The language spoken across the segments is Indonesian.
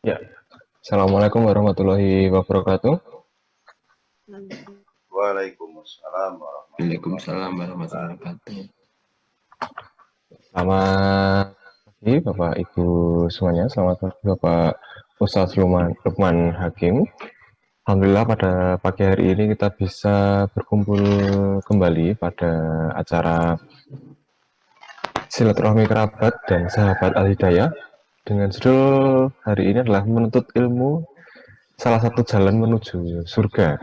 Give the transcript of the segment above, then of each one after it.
Ya, Assalamualaikum warahmatullahi wabarakatuh. Waalaikumsalam warahmatullahi Waalaikumsalam warahmatullahi wabarakatuh. wabarakatuh. Selamat pagi Bapak Ibu semuanya. Selamat pagi Bapak Ustadz Lukman Hakim. Alhamdulillah pada pagi hari ini kita bisa berkumpul kembali pada acara Silaturahmi Kerabat dan Sahabat Al-Hidayah dengan judul hari ini adalah menuntut ilmu salah satu jalan menuju surga.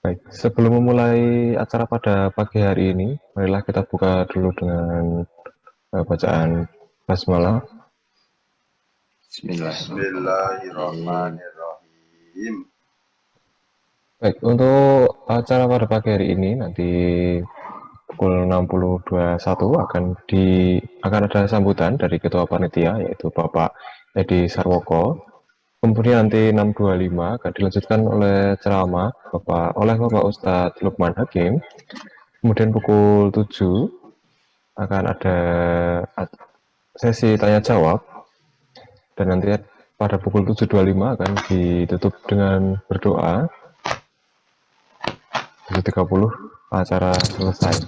Baik, sebelum memulai acara pada pagi hari ini, marilah kita buka dulu dengan bacaan basmalah. Bismillahirrahmanirrahim. Bismillahirrahmanirrahim. Baik, untuk acara pada pagi hari ini nanti pukul 60.21 akan ada sambutan dari Ketua Panitia yaitu Bapak Edi Sarwoko. Kemudian nanti 6.25 akan dilanjutkan oleh ceramah oleh Bapak Ustadz Lukman Hakim. Kemudian pukul 7 akan ada sesi tanya jawab dan nanti pada pukul 7.25 akan ditutup dengan berdoa. 7.30 acara selesai.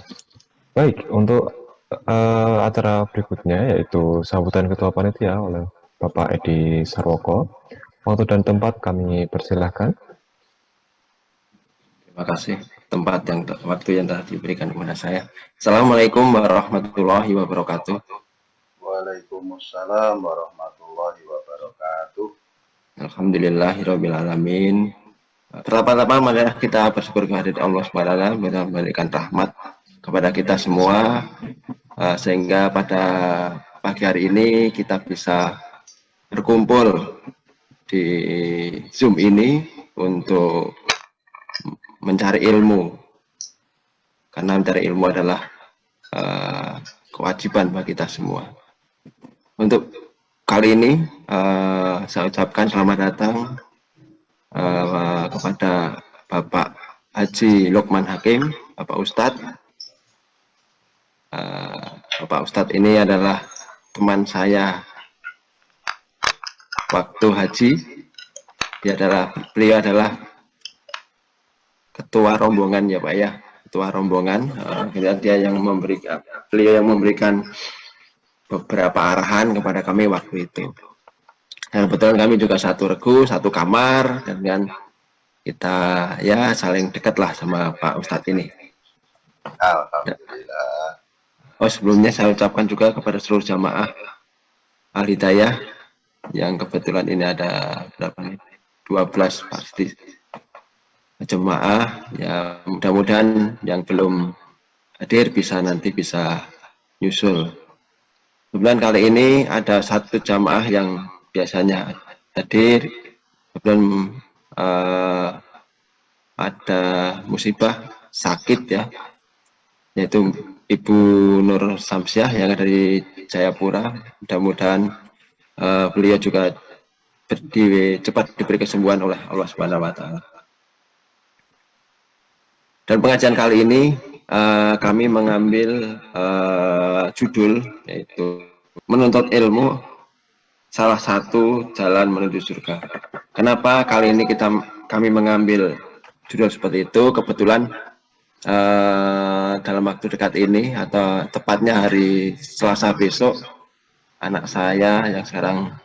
Baik, untuk acara berikutnya yaitu sambutan Ketua Panitia oleh Bapak Edi Sarwoko. Waktu dan tempat kami persilahkan. Terima kasih waktu yang telah diberikan kepada saya. Assalamualaikum warahmatullahi wabarakatuh. Waalaikumsalam warahmatullahi wabarakatuh. Alhamdulillahirabbil alamin. Pertama-tama marilah kita bersyukur kehadirat Allah Subhanahu wa taala memberikan rahmat kepada kita semua sehingga pada pagi hari ini kita bisa berkumpul di Zoom ini untuk mencari ilmu, karena mencari ilmu adalah kewajiban bagi kita semua. Untuk kali ini saya ucapkan selamat datang kepada Bapak Haji Lukman Hakim, Bapak Ustadz. Bapak Ustadz ini adalah teman saya waktu haji. Beliau adalah ketua rombongan ya Pak ya, ketua rombongan. Beliau yang memberikan beberapa arahan kepada kami waktu itu. Dan kebetulan kami juga satu regu, satu kamar, dan kita ya saling dekat lah sama Pak Ustadz ini. Alhamdulillah. Sebelumnya saya ucapkan juga kepada seluruh jamaah Al-Hidayah yang kebetulan ini ada berapa nih? 12 pasti jemaah, ya mudah-mudahan yang belum hadir nanti bisa nyusul. Kebetulan kali ini ada satu jamaah yang biasanya hadir, kebetulan ada musibah sakit ya, yaitu Ibu Nur Samsiah yang ada di Jayapura. Mudah-mudahan beliau juga cepat diberi kesembuhan oleh Allah Subhanahu wa taala. Dan pengajian kali ini kami mengambil judul yaitu menuntut ilmu salah satu jalan menuju surga. Kenapa kali ini kami mengambil judul seperti itu? Kebetulan dalam waktu dekat ini atau tepatnya hari Selasa besok, anak saya yang sekarang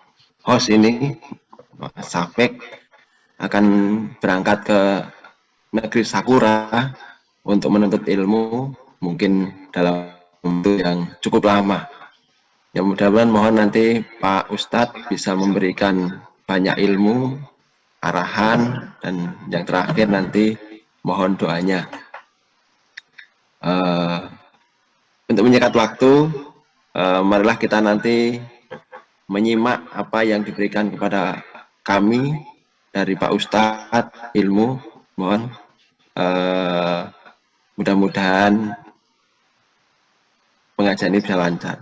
host ini, Safek, akan berangkat ke negeri Sakura untuk menuntut ilmu, mungkin dalam waktu yang cukup lama. Ya mudah-mudahan mohon nanti Pak Ustadz bisa memberikan banyak ilmu, arahan, dan yang terakhir nanti mohon doanya. Untuk menyikat waktu, marilah kita nanti menyimak apa yang diberikan kepada kami dari Pak Ustadz ilmu. Mohon mudah-mudahan pengajian ini bisa lancar.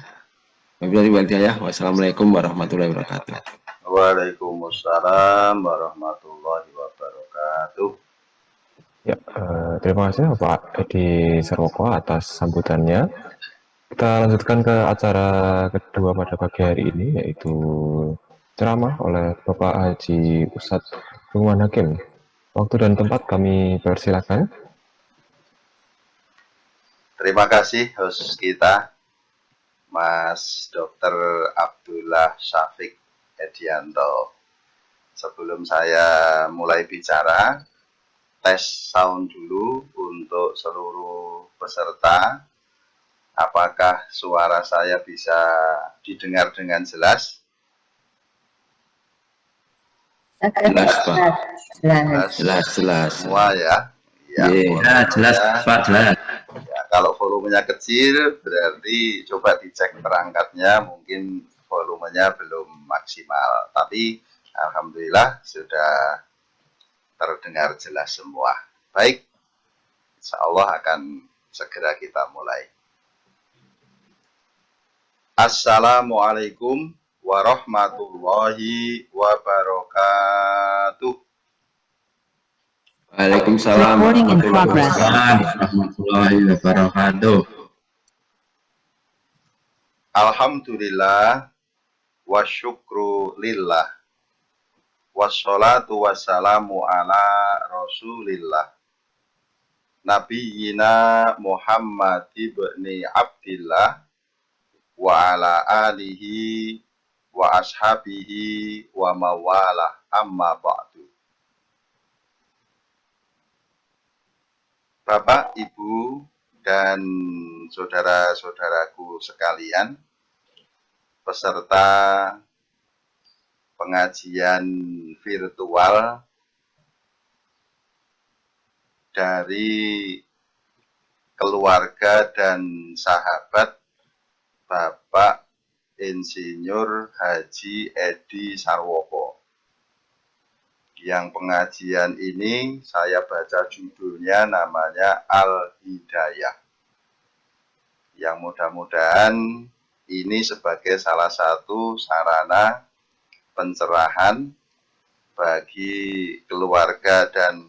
Wassalamualaikum warahmatullahi wabarakatuh. Waalaikumsalam warahmatullahi wabarakatuh. Ya, terima kasih Bapak Edi Sarwoko atas sambutannya. Kita lanjutkan ke acara kedua pada pagi hari ini, yaitu ceramah oleh Bapak Haji Ustadz Lukman Hakim. Waktu dan tempat kami persilakan. Terima kasih host kita, Mas Dr. Abdullah Syafiq Edianto. Sebelum saya mulai bicara, tes sound dulu untuk seluruh peserta. Apakah suara saya bisa didengar dengan jelas? Jelas, Pak. Jelas. Semua ya? Ya, jelas, Pak, jelas. Ya, kalau volumenya kecil, berarti coba dicek perangkatnya, mungkin volumenya belum maksimal. Tapi, alhamdulillah sudah terdengar jelas semua. Baik, insya Allah akan segera kita mulai. Assalamualaikum warahmatullahi wabarakatuh. Waalaikumsalam warahmatullahi wabarakatuh. Alhamdulillah wa syukru lillah. Wassalatu wassalamu ala rasulillah. Nabiyyina Muhammad ibni Abdillah wa ala alihi wa ashabihi wa mawalah amma ba'du. Bapak, Ibu, dan saudara-saudaraku sekalian, peserta pengajian virtual dari keluarga dan sahabat Bapak Insinyur Haji Edi Sarwoko. Yang pengajian ini saya baca judulnya namanya Al-Hidayah. Yang mudah-mudahan ini sebagai salah satu sarana pencerahan bagi keluarga dan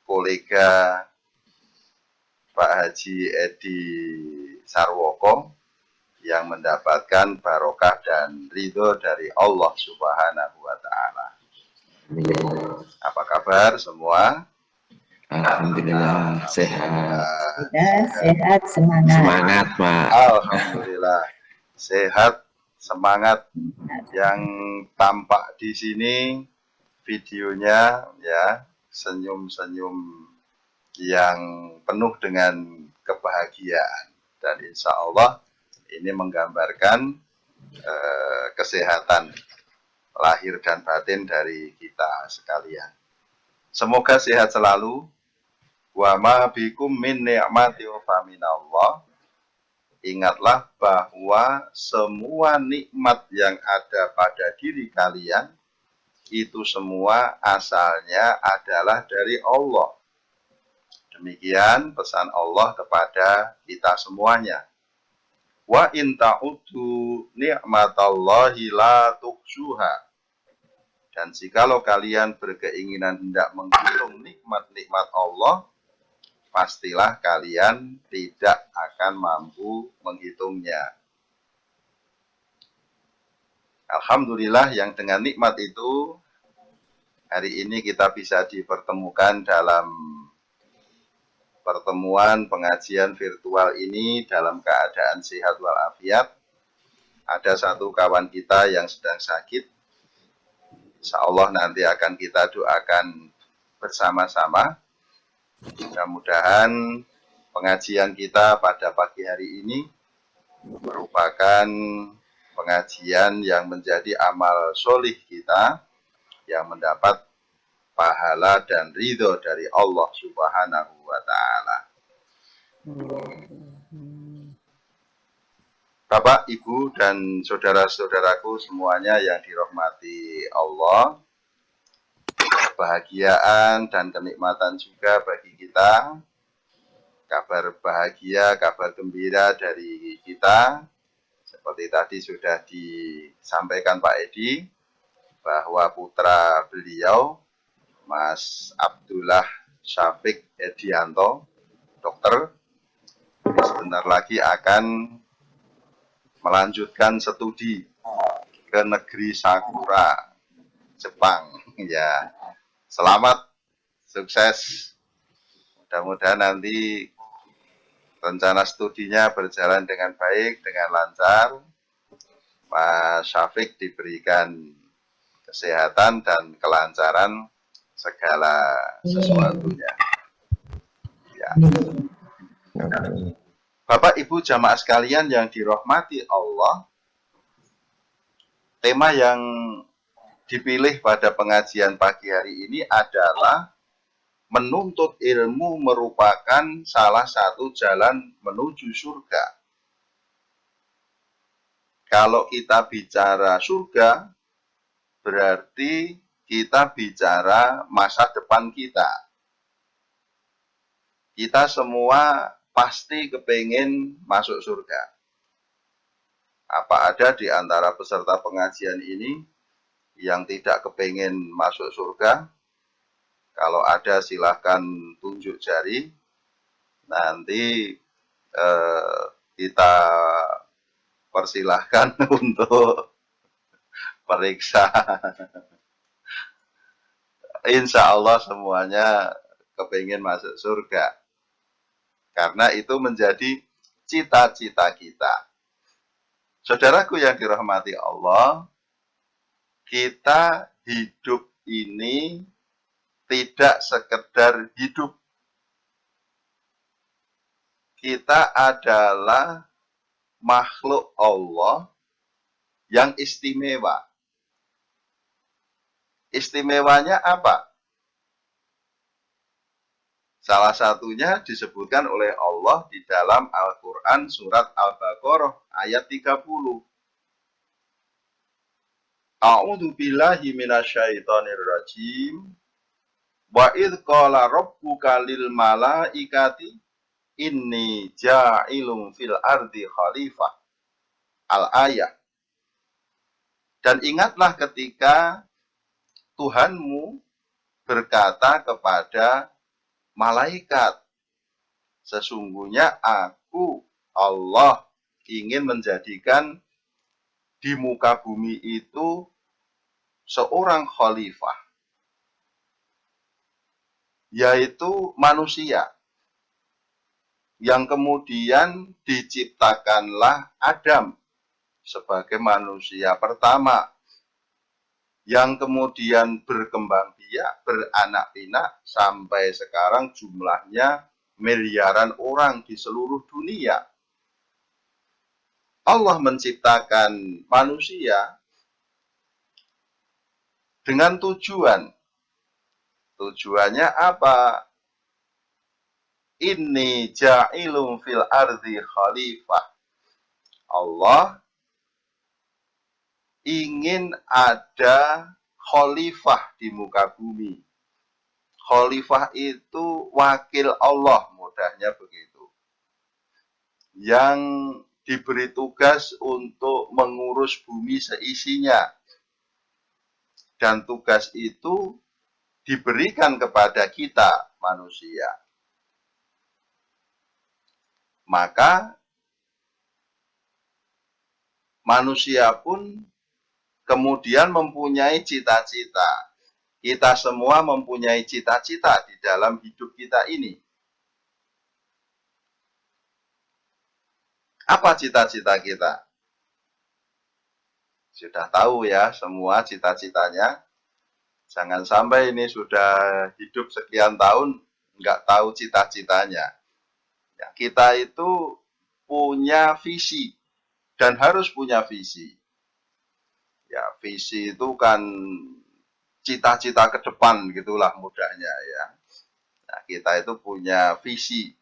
kolega Pak Haji Edi Sarwoko yang mendapatkan barokah dan ridho dari Allah Subhanahu wa Ta'ala. Apa kabar semua? Alhamdulillah sehat. Sehat, semangat, Pak. Alhamdulillah sehat, semangat. Yang tampak di sini videonya ya, senyum-senyum yang penuh dengan kebahagiaan, dan insya Allah ini menggambarkan kesehatan lahir dan batin dari kita sekalian. Semoga sehat selalu. Wa ma bikum min ni'mati fa minallah. Ingatlah bahwa semua nikmat yang ada pada diri kalian itu semua asalnya adalah dari Allah. Demikian pesan Allah kepada kita semuanya. Wa in ta'uddu ni'matallahi la tuhsuha. Dan jikalau kalian berkeinginan hendak menghitung nikmat-nikmat Allah, pastilah kalian tidak akan mampu menghitungnya. Alhamdulillah yang dengan nikmat itu, hari ini kita bisa dipertemukan dalam pertemuan pengajian virtual ini dalam keadaan sehat walafiat. Ada satu kawan kita yang sedang sakit. Insya Allah nanti akan kita doakan bersama-sama. Mudah-mudahan pengajian kita pada pagi hari ini merupakan pengajian yang menjadi amal solih kita, yang mendapat pahala dan ridho dari Allah Subhanahu wa Ta'ala. Bapak, Ibu, dan saudara-saudaraku semuanya yang dirahmati Allah, kebahagiaan dan kenikmatan juga bagi kita, kabar bahagia, kabar gembira dari kita, seperti tadi sudah disampaikan Pak Edi, bahwa putra beliau, Mas Abdullah Syafiq Edianto, dokter, sebentar lagi akan melanjutkan studi ke negeri Sakura Jepang. Ya, selamat, sukses. Mudah-mudahan nanti rencana studinya berjalan dengan baik, dengan lancar. Mas Syafiq diberikan kesehatan dan kelancaran segala sesuatunya. Ya. Bapak Ibu jamaah sekalian yang dirahmati Allah, tema yang dipilih pada pengajian pagi hari ini adalah menuntut ilmu merupakan salah satu jalan menuju surga. Kalau kita bicara surga, berarti kita bicara masa depan kita. Kita semua pasti kepengen masuk surga. Apa ada di antara peserta pengajian ini yang tidak kepengen masuk surga? Kalau ada silahkan tunjuk jari. Nanti kita persilahkan untuk periksa. Insya Allah semuanya kepengen masuk surga. Karena itu menjadi cita-cita kita. Saudaraku yang dirahmati Allah, kita hidup ini tidak sekedar hidup. Kita adalah makhluk Allah yang istimewa. Istimewanya apa? Salah satunya disebutkan oleh Allah di dalam Al-Quran surat Al-Baqarah ayat 30. A'udzu billahi minasyaitonir rajim. Wa idz qala rabbuka lil malaikati inni ja'ilun fil ardi khalifah. Al-ayah. Dan ingatlah ketika Tuhanmu berkata kepada malaikat, sesungguhnya aku, Allah, ingin menjadikan di muka bumi itu seorang khalifah, yaitu manusia, yang kemudian diciptakanlah Adam sebagai manusia pertama, yang kemudian berkembang biak, beranak pinak, sampai sekarang jumlahnya miliaran orang di seluruh dunia. Allah menciptakan manusia dengan tujuan. Tujuannya apa? Inni ja'ilun fil ardi khalifah. Allah ingin ada khalifah di muka bumi. Khalifah itu wakil Allah, mudahnya begitu. Yang diberi tugas untuk mengurus bumi seisinya. Dan tugas itu diberikan kepada kita, manusia. Maka manusia pun kemudian mempunyai cita-cita. Kita semua mempunyai cita-cita di dalam hidup kita ini. Apa cita-cita kita? Sudah tahu ya semua cita-citanya. Jangan sampai ini sudah hidup sekian tahun nggak tahu cita-citanya. Ya, kita itu punya visi dan harus punya visi. Ya, visi itu kan cita-cita ke depan gitulah mudahnya ya. Nah, kita itu punya visi,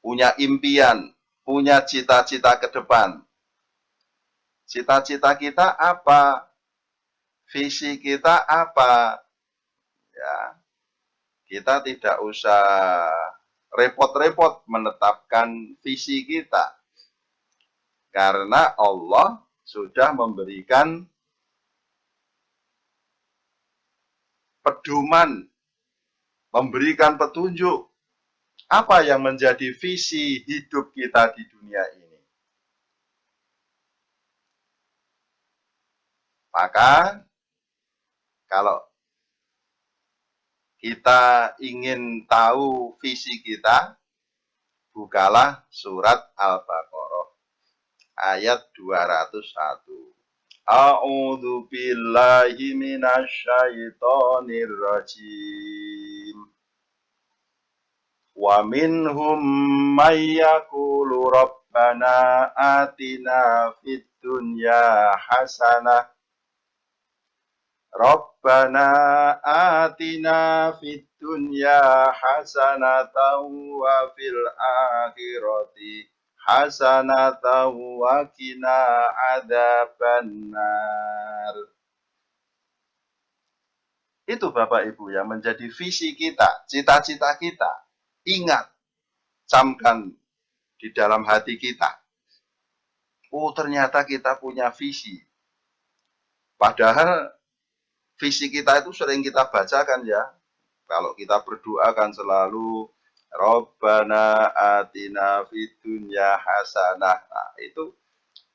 punya impian, punya cita-cita ke depan. Cita-cita kita apa? Visi kita apa? Ya, kita tidak usah repot-repot menetapkan visi kita. Karena Allah sudah memberikan pedoman, memberikan petunjuk apa yang menjadi visi hidup kita di dunia ini. Maka Kalau kita ingin tahu visi kita, bukalah surat Al-Baqarah ayat 201. A'udzu billahi minasyaitonir rajim. Wa minhum may yaqulu rabbana atina fid dunya hasanah. Rabbana atina fid dunya hasanatan wa fil akhirati hasanatan wa qina adzabannar. Itu Bapak Ibu yang menjadi visi kita, cita-cita kita. Ingat, camkan di dalam hati kita. Oh, ternyata kita punya visi. Padahal visi kita itu sering kita bacakan ya. Kalau kita berdoa kan selalu Rabbana atina fid dunya hasanah. Nah, itu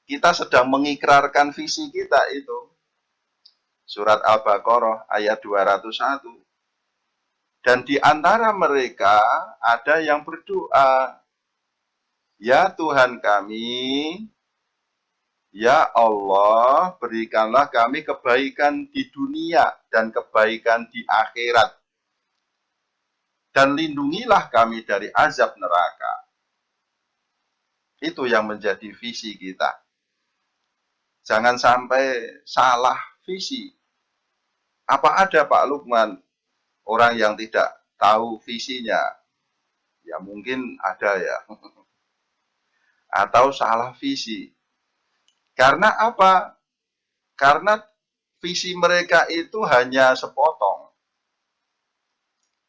kita sedang mengikrarkan visi kita itu. Surat Al-Baqarah ayat 201. Dan di antara mereka ada yang berdoa, ya Tuhan kami, ya Allah, berikanlah kami kebaikan di dunia dan kebaikan di akhirat. Dan lindungilah kami dari azab neraka. Itu yang menjadi visi kita. Jangan sampai salah visi. Apa ada Pak Lukman orang yang tidak tahu visinya? Ya mungkin ada ya. Atau salah visi. Karena apa? Karena visi mereka itu hanya sepotong.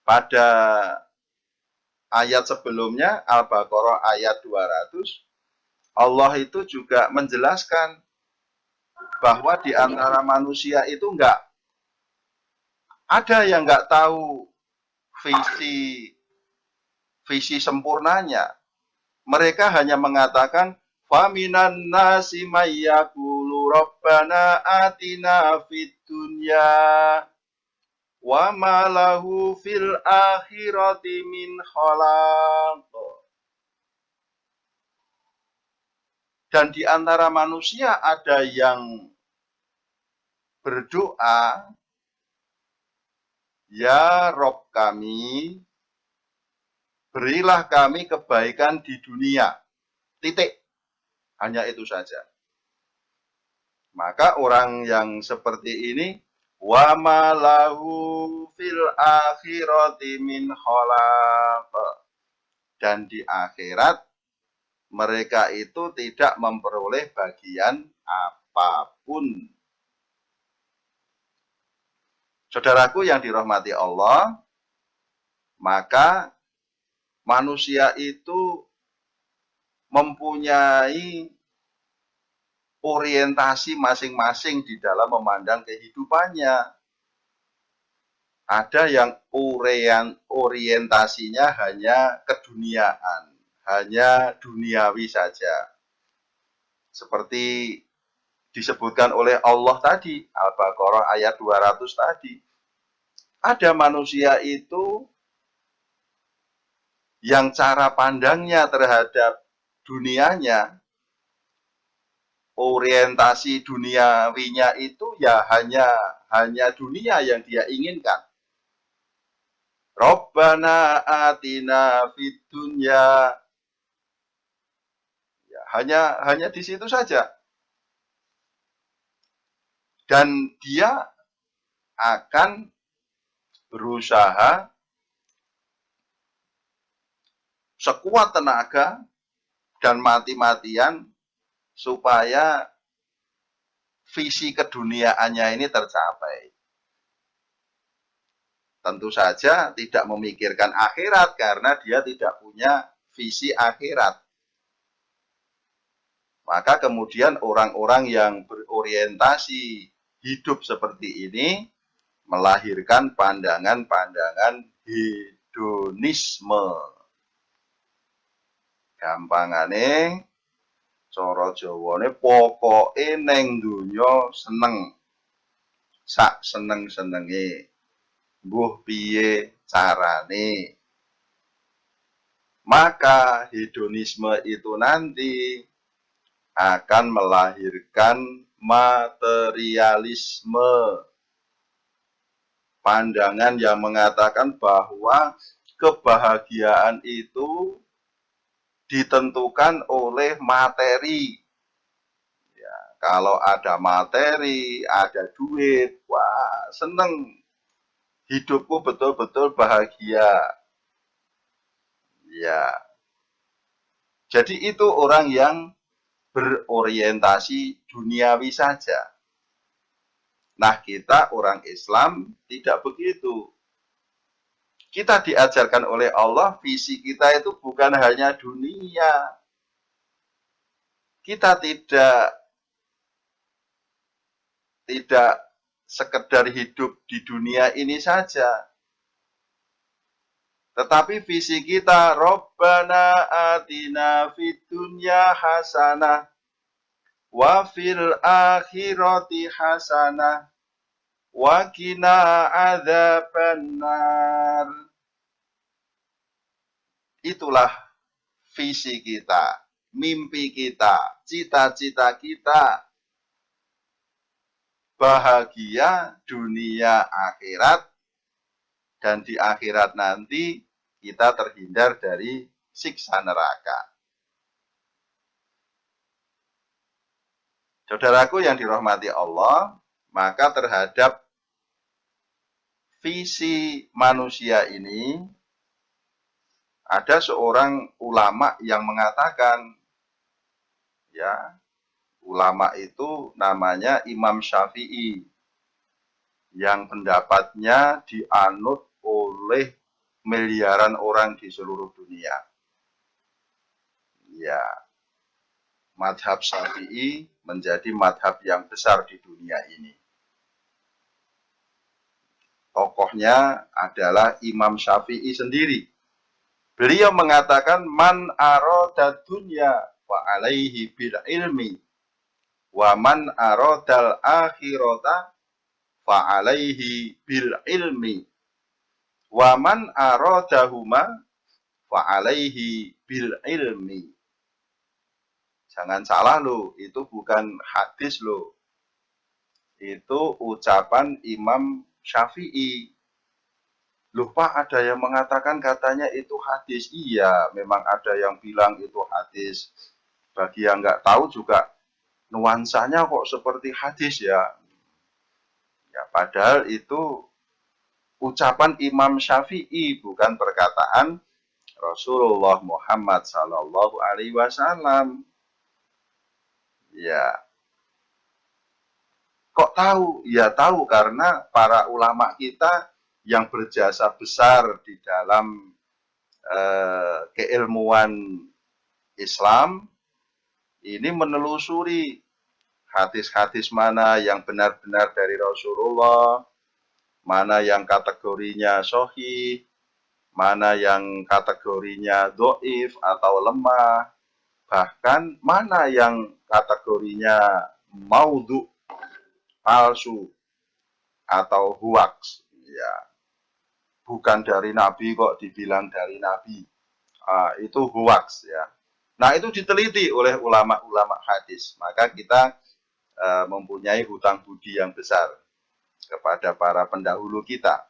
Pada ayat sebelumnya, Al-Baqarah ayat 200, Allah itu juga menjelaskan bahwa di antara manusia itu enggak ada yang enggak tahu visi sempurnanya. Mereka hanya mengatakan faminan nasi mayyaqulu rabbana atina fid dunya wa ma lahu fil akhirati min khalaq. Dan di antara manusia ada yang berdoa, ya Rob kami, berilah kami kebaikan di dunia. Titik. Hanya itu saja. Maka orang yang seperti ini, wa ma lahu fil akhirati min khalaq. Dan di akhirat mereka itu tidak memperoleh bagian apapun. Saudaraku yang dirahmati Allah, maka manusia itu mempunyai orientasi masing-masing di dalam memandang kehidupannya. Ada yang orientasinya hanya keduniaan, hanya duniawi saja. Seperti disebutkan oleh Allah tadi, Al-Baqarah ayat 200 tadi. Ada manusia itu yang cara pandangnya terhadap dunianya, orientasi duniawinya itu ya hanya dunia yang dia inginkan. Rabbana atina fid dunya. Ya, hanya di situ saja. Dan dia akan berusaha sekuat tenaga dan mati-matian supaya visi keduniaannya ini tercapai. Tentu saja tidak memikirkan akhirat karena dia tidak punya visi akhirat. Maka kemudian orang-orang yang berorientasi hidup seperti ini melahirkan pandangan-pandangan hedonisme. Gampangane cara Jawane pokoke neng donya seneng. sak seneng-senenge, mbuh piye carane. Maka hedonisme itu nanti akan melahirkan materialisme. Pandangan yang mengatakan bahwa kebahagiaan itu ditentukan oleh materi. Ya, kalau ada materi, ada duit, wah seneng. Hidupku betul-betul bahagia. Ya, jadi itu orang yang berorientasi duniawi saja. Nah, kita orang Islam tidak begitu. Kita diajarkan oleh Allah, visi kita itu bukan hanya dunia. Kita tidak sekedar hidup di dunia ini saja. Tetapi visi kita, Rabbana atina fid dunya hasanah wa fil akhirati hasanah wa qina adzabannar. Itulah visi kita, mimpi kita, cita-cita kita. Bahagia dunia akhirat, dan di akhirat nanti kita terhindar dari siksa neraka. Saudaraku yang dirahmati Allah, maka terhadap visi manusia ini, ada seorang ulama yang mengatakan, ya, ulama itu namanya Imam Syafi'i, yang pendapatnya dianut oleh miliaran orang di seluruh dunia. Ya, madhab Syafi'i menjadi madhab yang besar di dunia ini. Tokohnya adalah Imam Syafi'i sendiri. Beliau mengatakan, man arada dunya wa alaihi bil ilmi wa man aradal akhirata fa alaihi bil ilmi wa man aradahuma fa alaihi bil ilmi. Jangan salah loh, itu bukan hadis loh. Itu ucapan Imam Syafi'i. Loh Pak, ada yang mengatakan katanya itu hadis. Iya, memang ada yang bilang itu hadis. Bagi yang nggak tahu juga, nuansanya kok seperti hadis ya. Ya, padahal itu ucapan Imam Syafi'i, bukan perkataan Rasulullah Muhammad Sallallahu Alaihi Wasallam. Ya, kok tahu? Ya tahu karena para ulama kita yang berjasa besar di dalam keilmuan Islam ini menelusuri hadis-hadis mana yang benar-benar dari Rasulullah, mana yang kategorinya sahih, mana yang kategorinya dhaif atau lemah, bahkan mana yang kategorinya maudhu, palsu atau hoax. Ya, bukan dari Nabi kok dibilang dari Nabi. Itu hoax ya. Nah, itu diteliti oleh ulama-ulama hadis. Maka kita mempunyai hutang budi yang besar kepada para pendahulu kita.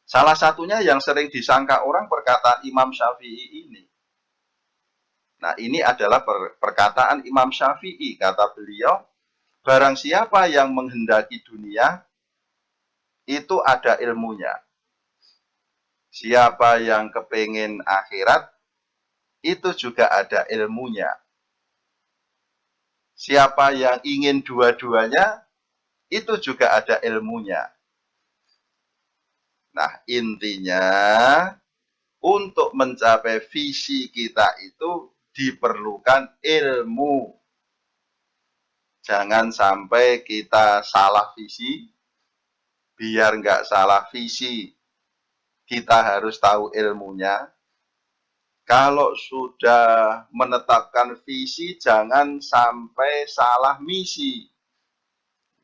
Salah satunya yang sering disangka orang perkataan Imam Syafi'i ini. Nah, ini adalah perkataan Imam Syafi'i. Kata beliau, barang siapa yang menghendaki dunia, itu ada ilmunya. Siapa yang kepingin akhirat, itu juga ada ilmunya. Siapa yang ingin dua-duanya, itu juga ada ilmunya. Nah, intinya untuk mencapai visi kita itu diperlukan ilmu. Jangan sampai kita salah visi. Biar nggak salah visi, kita harus tahu ilmunya. Kalau sudah menetapkan visi, jangan sampai salah misi.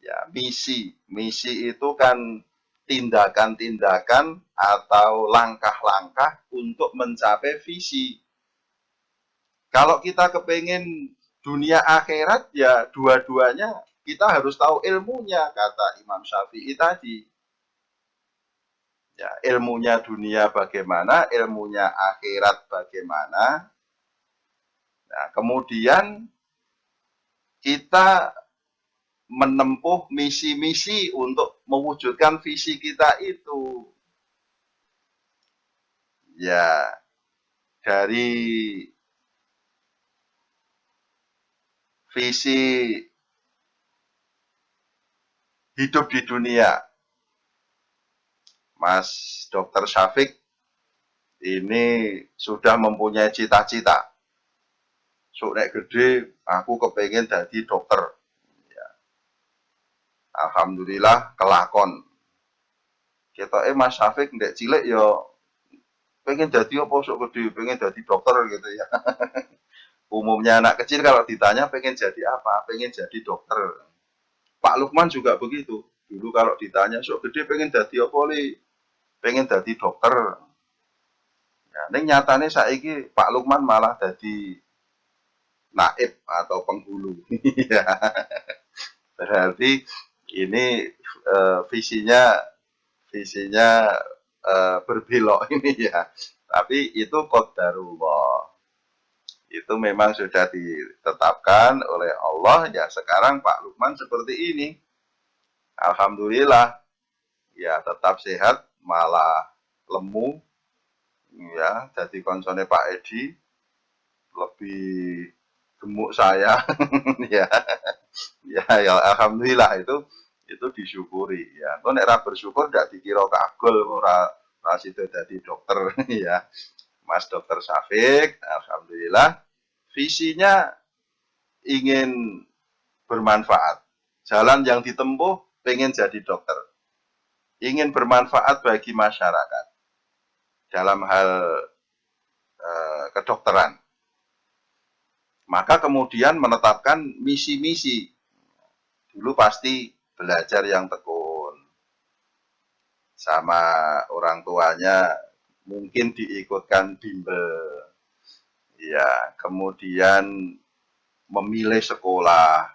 Ya, misi. Misi itu kan tindakan-tindakan atau langkah-langkah untuk mencapai visi. Kalau kita kepengen dunia akhirat, ya dua-duanya kita harus tahu ilmunya, kata Imam Syafi'i tadi. Ya, ilmunya dunia bagaimana, ilmunya akhirat bagaimana. Nah, kemudian kita menempuh misi-misi untuk mewujudkan visi kita itu. Ya, dari visi hidup di dunia, Mas Dr. Syafiq ini sudah mempunyai cita-cita. Nek gede, aku kepengen jadi dokter. Ya. Alhamdulillah kelakon. Kita Mas Syafiq ndek cilik yo pengen jadi apa sok gede, pengen jadi dokter gitu ya. Umumnya anak kecil kalau ditanya pengen jadi apa, pengen jadi dokter. Pak Lukman juga begitu. Dulu kalau ditanya sok gede pengen jadi apa li, pengen jadi dokter. Ya, ini nyatanya saiki Pak Lukman malah jadi naib atau penghulu. Berarti ini visinya berbelok ini ya. Tapi itu qadarullah. Itu memang sudah ditetapkan oleh Allah. Ya sekarang Pak Lukman seperti ini. Alhamdulillah. Ya tetap sehat, malah lemu. Ya, jadi konsone Pak Edi lebih gemuk saya. Ya. Ya, alhamdulillah itu disyukuri ya. Kok nek ra bersyukur ndak dikira kagol ora sida dadi dokter ya. Mas Dokter Syafiq, alhamdulillah visinya ingin bermanfaat. Jalan yang ditempuh pengen jadi dokter. Ingin bermanfaat bagi masyarakat dalam hal kedokteran. Maka kemudian menetapkan misi-misi. Dulu pasti belajar yang tekun. Sama orang tuanya mungkin diikutkan bimbel. Ya, kemudian memilih sekolah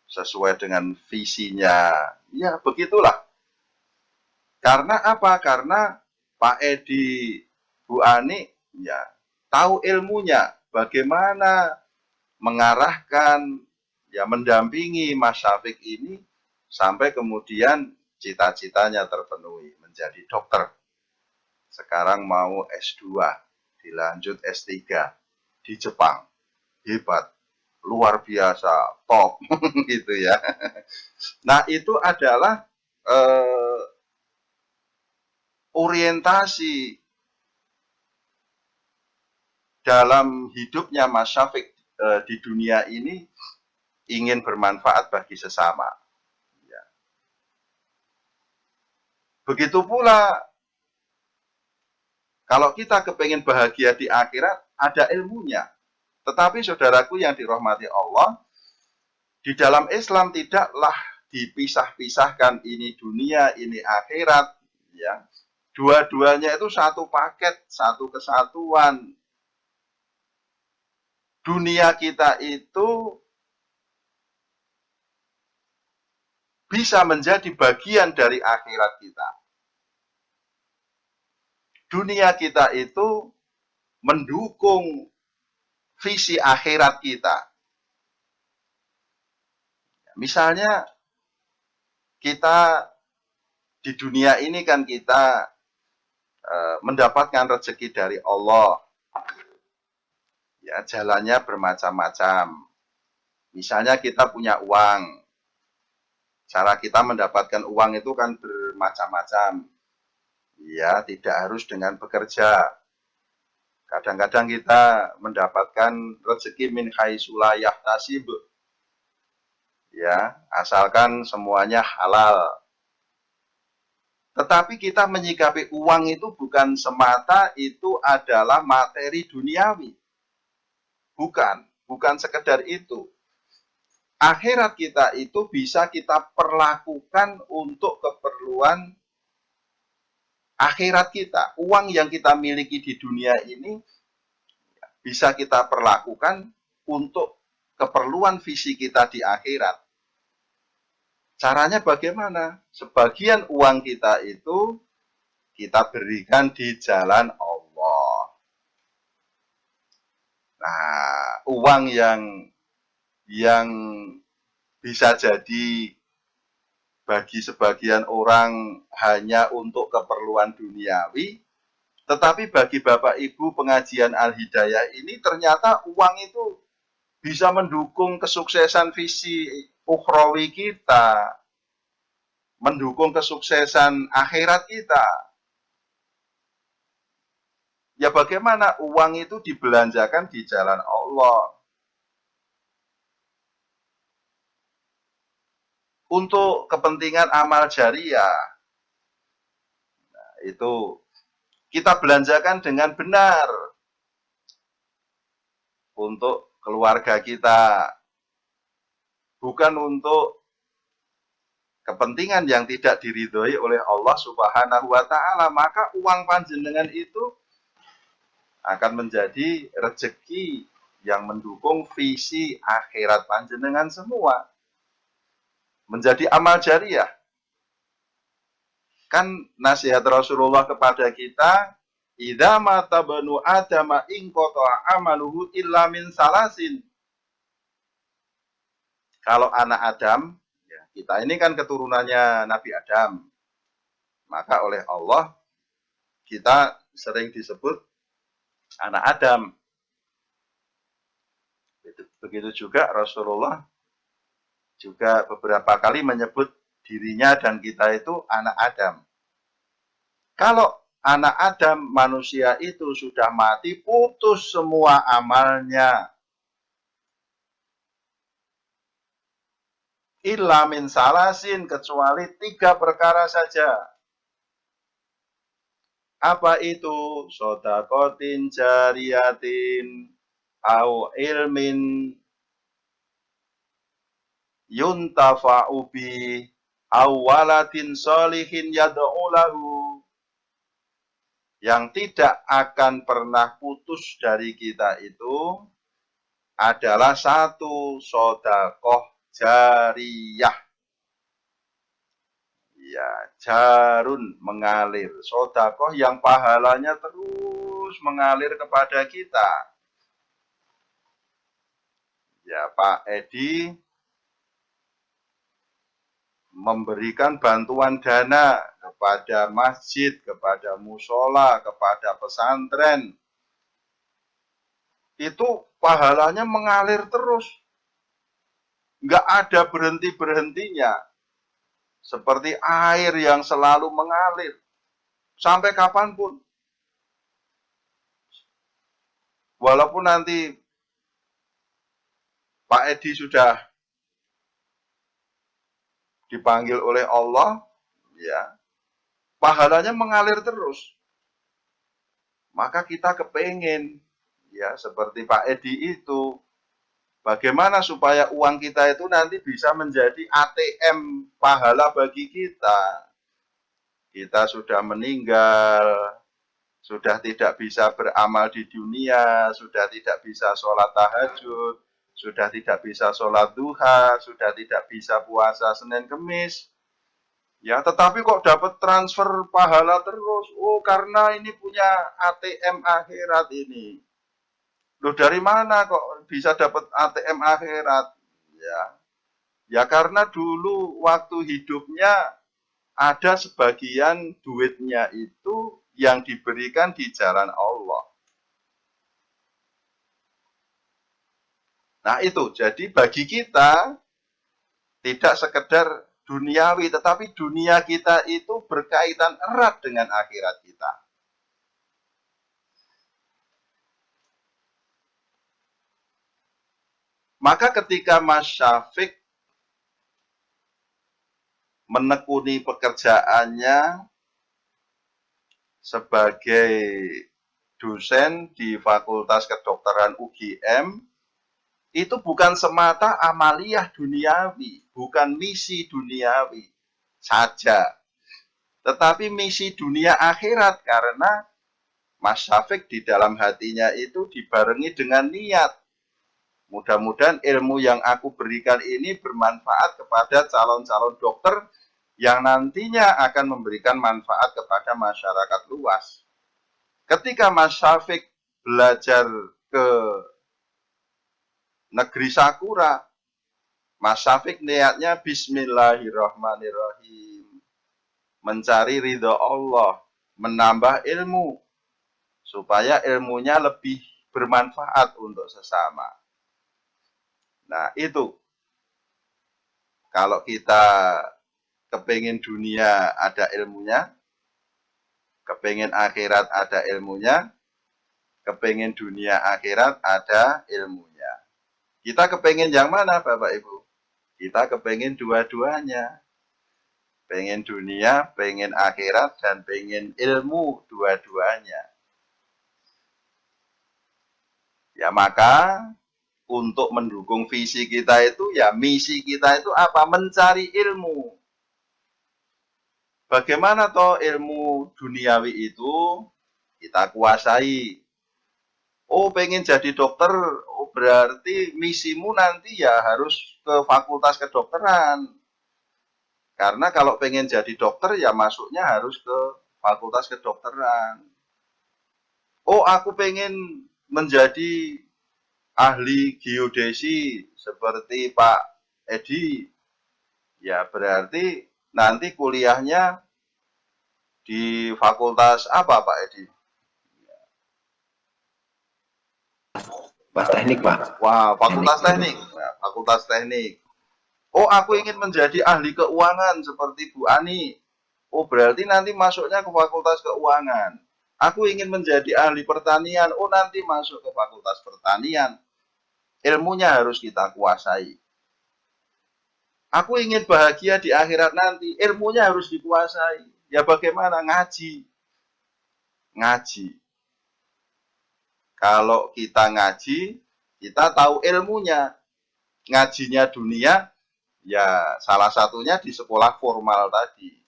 sesuai dengan visinya. Ya, begitulah. Karena apa? Karena Pak Edi, Bu Ani, ya tahu ilmunya, bagaimana mengarahkan, ya mendampingi Mas Syafiq ini sampai kemudian cita-citanya terpenuhi menjadi dokter. Sekarang mau S2, dilanjut S3 di Jepang. Hebat, luar biasa, top gitu ya. Nah, itu adalah orientasi dalam hidupnya Mas Syafiq di dunia ini ingin bermanfaat bagi sesama. Ya. Begitu pula kalau kita kepengen bahagia di akhirat, ada ilmunya. Tetapi saudaraku yang dirahmati Allah, di dalam Islam tidaklah dipisah-pisahkan ini dunia, ini akhirat. Ya. Dua-duanya itu satu paket, satu kesatuan. Dunia kita itu bisa menjadi bagian dari akhirat kita. Dunia kita itu mendukung visi akhirat kita. Misalnya kita di dunia ini kan kita mendapatkan rezeki dari Allah. Ya, jalannya bermacam-macam. Misalnya kita punya uang. Cara kita mendapatkan uang itu kan bermacam-macam. Ya, tidak harus dengan bekerja. Kadang-kadang kita mendapatkan rezeki min haitsu la yahtasib. Ya, asalkan semuanya halal. Tetapi kita menyikapi uang itu bukan semata itu adalah materi duniawi. Bukan sekedar itu. akhirat kita itu bisa kita perlakukan untuk keperluan akhirat kita. Uang yang kita miliki di dunia ini bisa kita perlakukan untuk keperluan visi kita di akhirat. Caranya bagaimana? Sebagian uang kita itu kita berikan di jalan Allah. Nah, uang yang bisa jadi bagi sebagian orang hanya untuk keperluan duniawi, tetapi bagi Bapak Ibu pengajian Al-Hidayah ini ternyata uang itu bisa mendukung kesuksesan visi ukhrawi kita, mendukung kesuksesan akhirat kita. Ya bagaimana uang itu dibelanjakan di jalan Allah. Untuk kepentingan amal jariah. Nah, itu kita belanjakan dengan benar. Untuk keluarga kita. Bukan untuk kepentingan yang tidak diridhoi oleh Allah Subhanahu wa Ta'ala. Maka uang panjenengan itu akan menjadi rezeki yang mendukung visi akhirat panjenengan semua. Menjadi amal jariah. Kan nasihat Rasulullah kepada kita, idza mata banu adama in qata'a amaluhu illa min salasin. Kalau anak Adam, ya, kita ini kan keturunannya Nabi Adam. Maka oleh Allah kita sering disebut anak Adam. Begitu juga Rasulullah juga beberapa kali menyebut dirinya dan kita itu anak Adam. Kalau anak Adam manusia itu sudah mati, putus semua amalnya. Illa min salasin, kecuali 3 perkara saja. Apa itu? Sodakotin jariyatin au ilmin yuntafa'u bi au waladin solihin yad'ulahu. Yang tidak akan pernah putus dari kita itu adalah 1, sodakoh jariyah. Ya, jarun, mengalir. Sodakoh yang pahalanya terus mengalir kepada kita. Ya, Pak Edi memberikan bantuan dana kepada masjid, kepada musola, kepada pesantren. Itu pahalanya mengalir terus. Nggak ada berhenti-berhentinya. Seperti air yang selalu mengalir. Sampai kapanpun. Walaupun nanti Pak Edi sudah dipanggil oleh Allah, ya, pahalanya mengalir terus. Maka kita kepengen, ya, seperti Pak Edi itu, bagaimana supaya uang kita itu nanti bisa menjadi ATM pahala bagi kita. Kita sudah meninggal, sudah tidak bisa beramal di dunia, sudah tidak bisa sholat tahajud, sudah tidak bisa sholat duha, sudah tidak bisa puasa Senin Kemis. Ya, tetapi kok dapat transfer pahala terus? Oh, karena ini punya ATM akhirat ini. Loh, dari mana kok bisa dapat ATM akhirat? Ya karena dulu waktu hidupnya ada sebagian duitnya itu yang diberikan di jalan Allah. Nah itu, jadi bagi kita tidak sekedar duniawi, tetapi dunia kita itu berkaitan erat dengan akhirat kita. Maka ketika Mas Syafiq menekuni pekerjaannya sebagai dosen di Fakultas Kedokteran UGM, itu bukan semata amaliyah duniawi, bukan misi duniawi saja, tetapi misi dunia akhirat, karena Mas Syafiq di dalam hatinya itu dibarengi dengan niat. Mudah-mudahan ilmu yang aku berikan ini bermanfaat kepada calon-calon dokter yang nantinya akan memberikan manfaat kepada masyarakat luas. Ketika Mas Syafiq belajar ke negeri Sakura, Mas Syafiq niatnya Bismillahirrahmanirrahim, mencari ridho Allah, menambah ilmu, supaya ilmunya lebih bermanfaat untuk sesama. Nah itu, kalau kita kepingin dunia ada ilmunya, kepingin akhirat ada ilmunya, kepingin dunia akhirat ada ilmunya. Kita kepingin yang mana Bapak Ibu? Kita kepingin dua-duanya. Pengen dunia, pengen akhirat, dan pengen ilmu dua-duanya. Ya maka untuk mendukung visi kita itu, ya misi kita itu apa? Mencari ilmu. Bagaimana toh ilmu duniawi itu kita kuasai? Oh, pengen jadi dokter, oh berarti misimu nanti ya harus ke fakultas kedokteran. Karena kalau pengen jadi dokter ya masuknya harus ke fakultas kedokteran. Oh, aku pengen menjadi ahli geodesi seperti Pak Edi, ya berarti nanti kuliahnya di fakultas apa Pak Edi? Pas teknik, Pak. Wah, fakultas teknik. Nah, fakultas teknik. Oh, aku ingin menjadi ahli keuangan seperti Bu Ani. Oh, berarti nanti masuknya ke fakultas keuangan. Aku ingin menjadi ahli pertanian. Oh, nanti masuk ke fakultas pertanian. Ilmunya harus kita kuasai. Aku ingin bahagia di akhirat nanti. Ilmunya harus dikuasai. Ya bagaimana? Ngaji. Ngaji. Kalau kita ngaji, kita tahu ilmunya. Ngajinya dunia, ya salah satunya di sekolah formal tadi.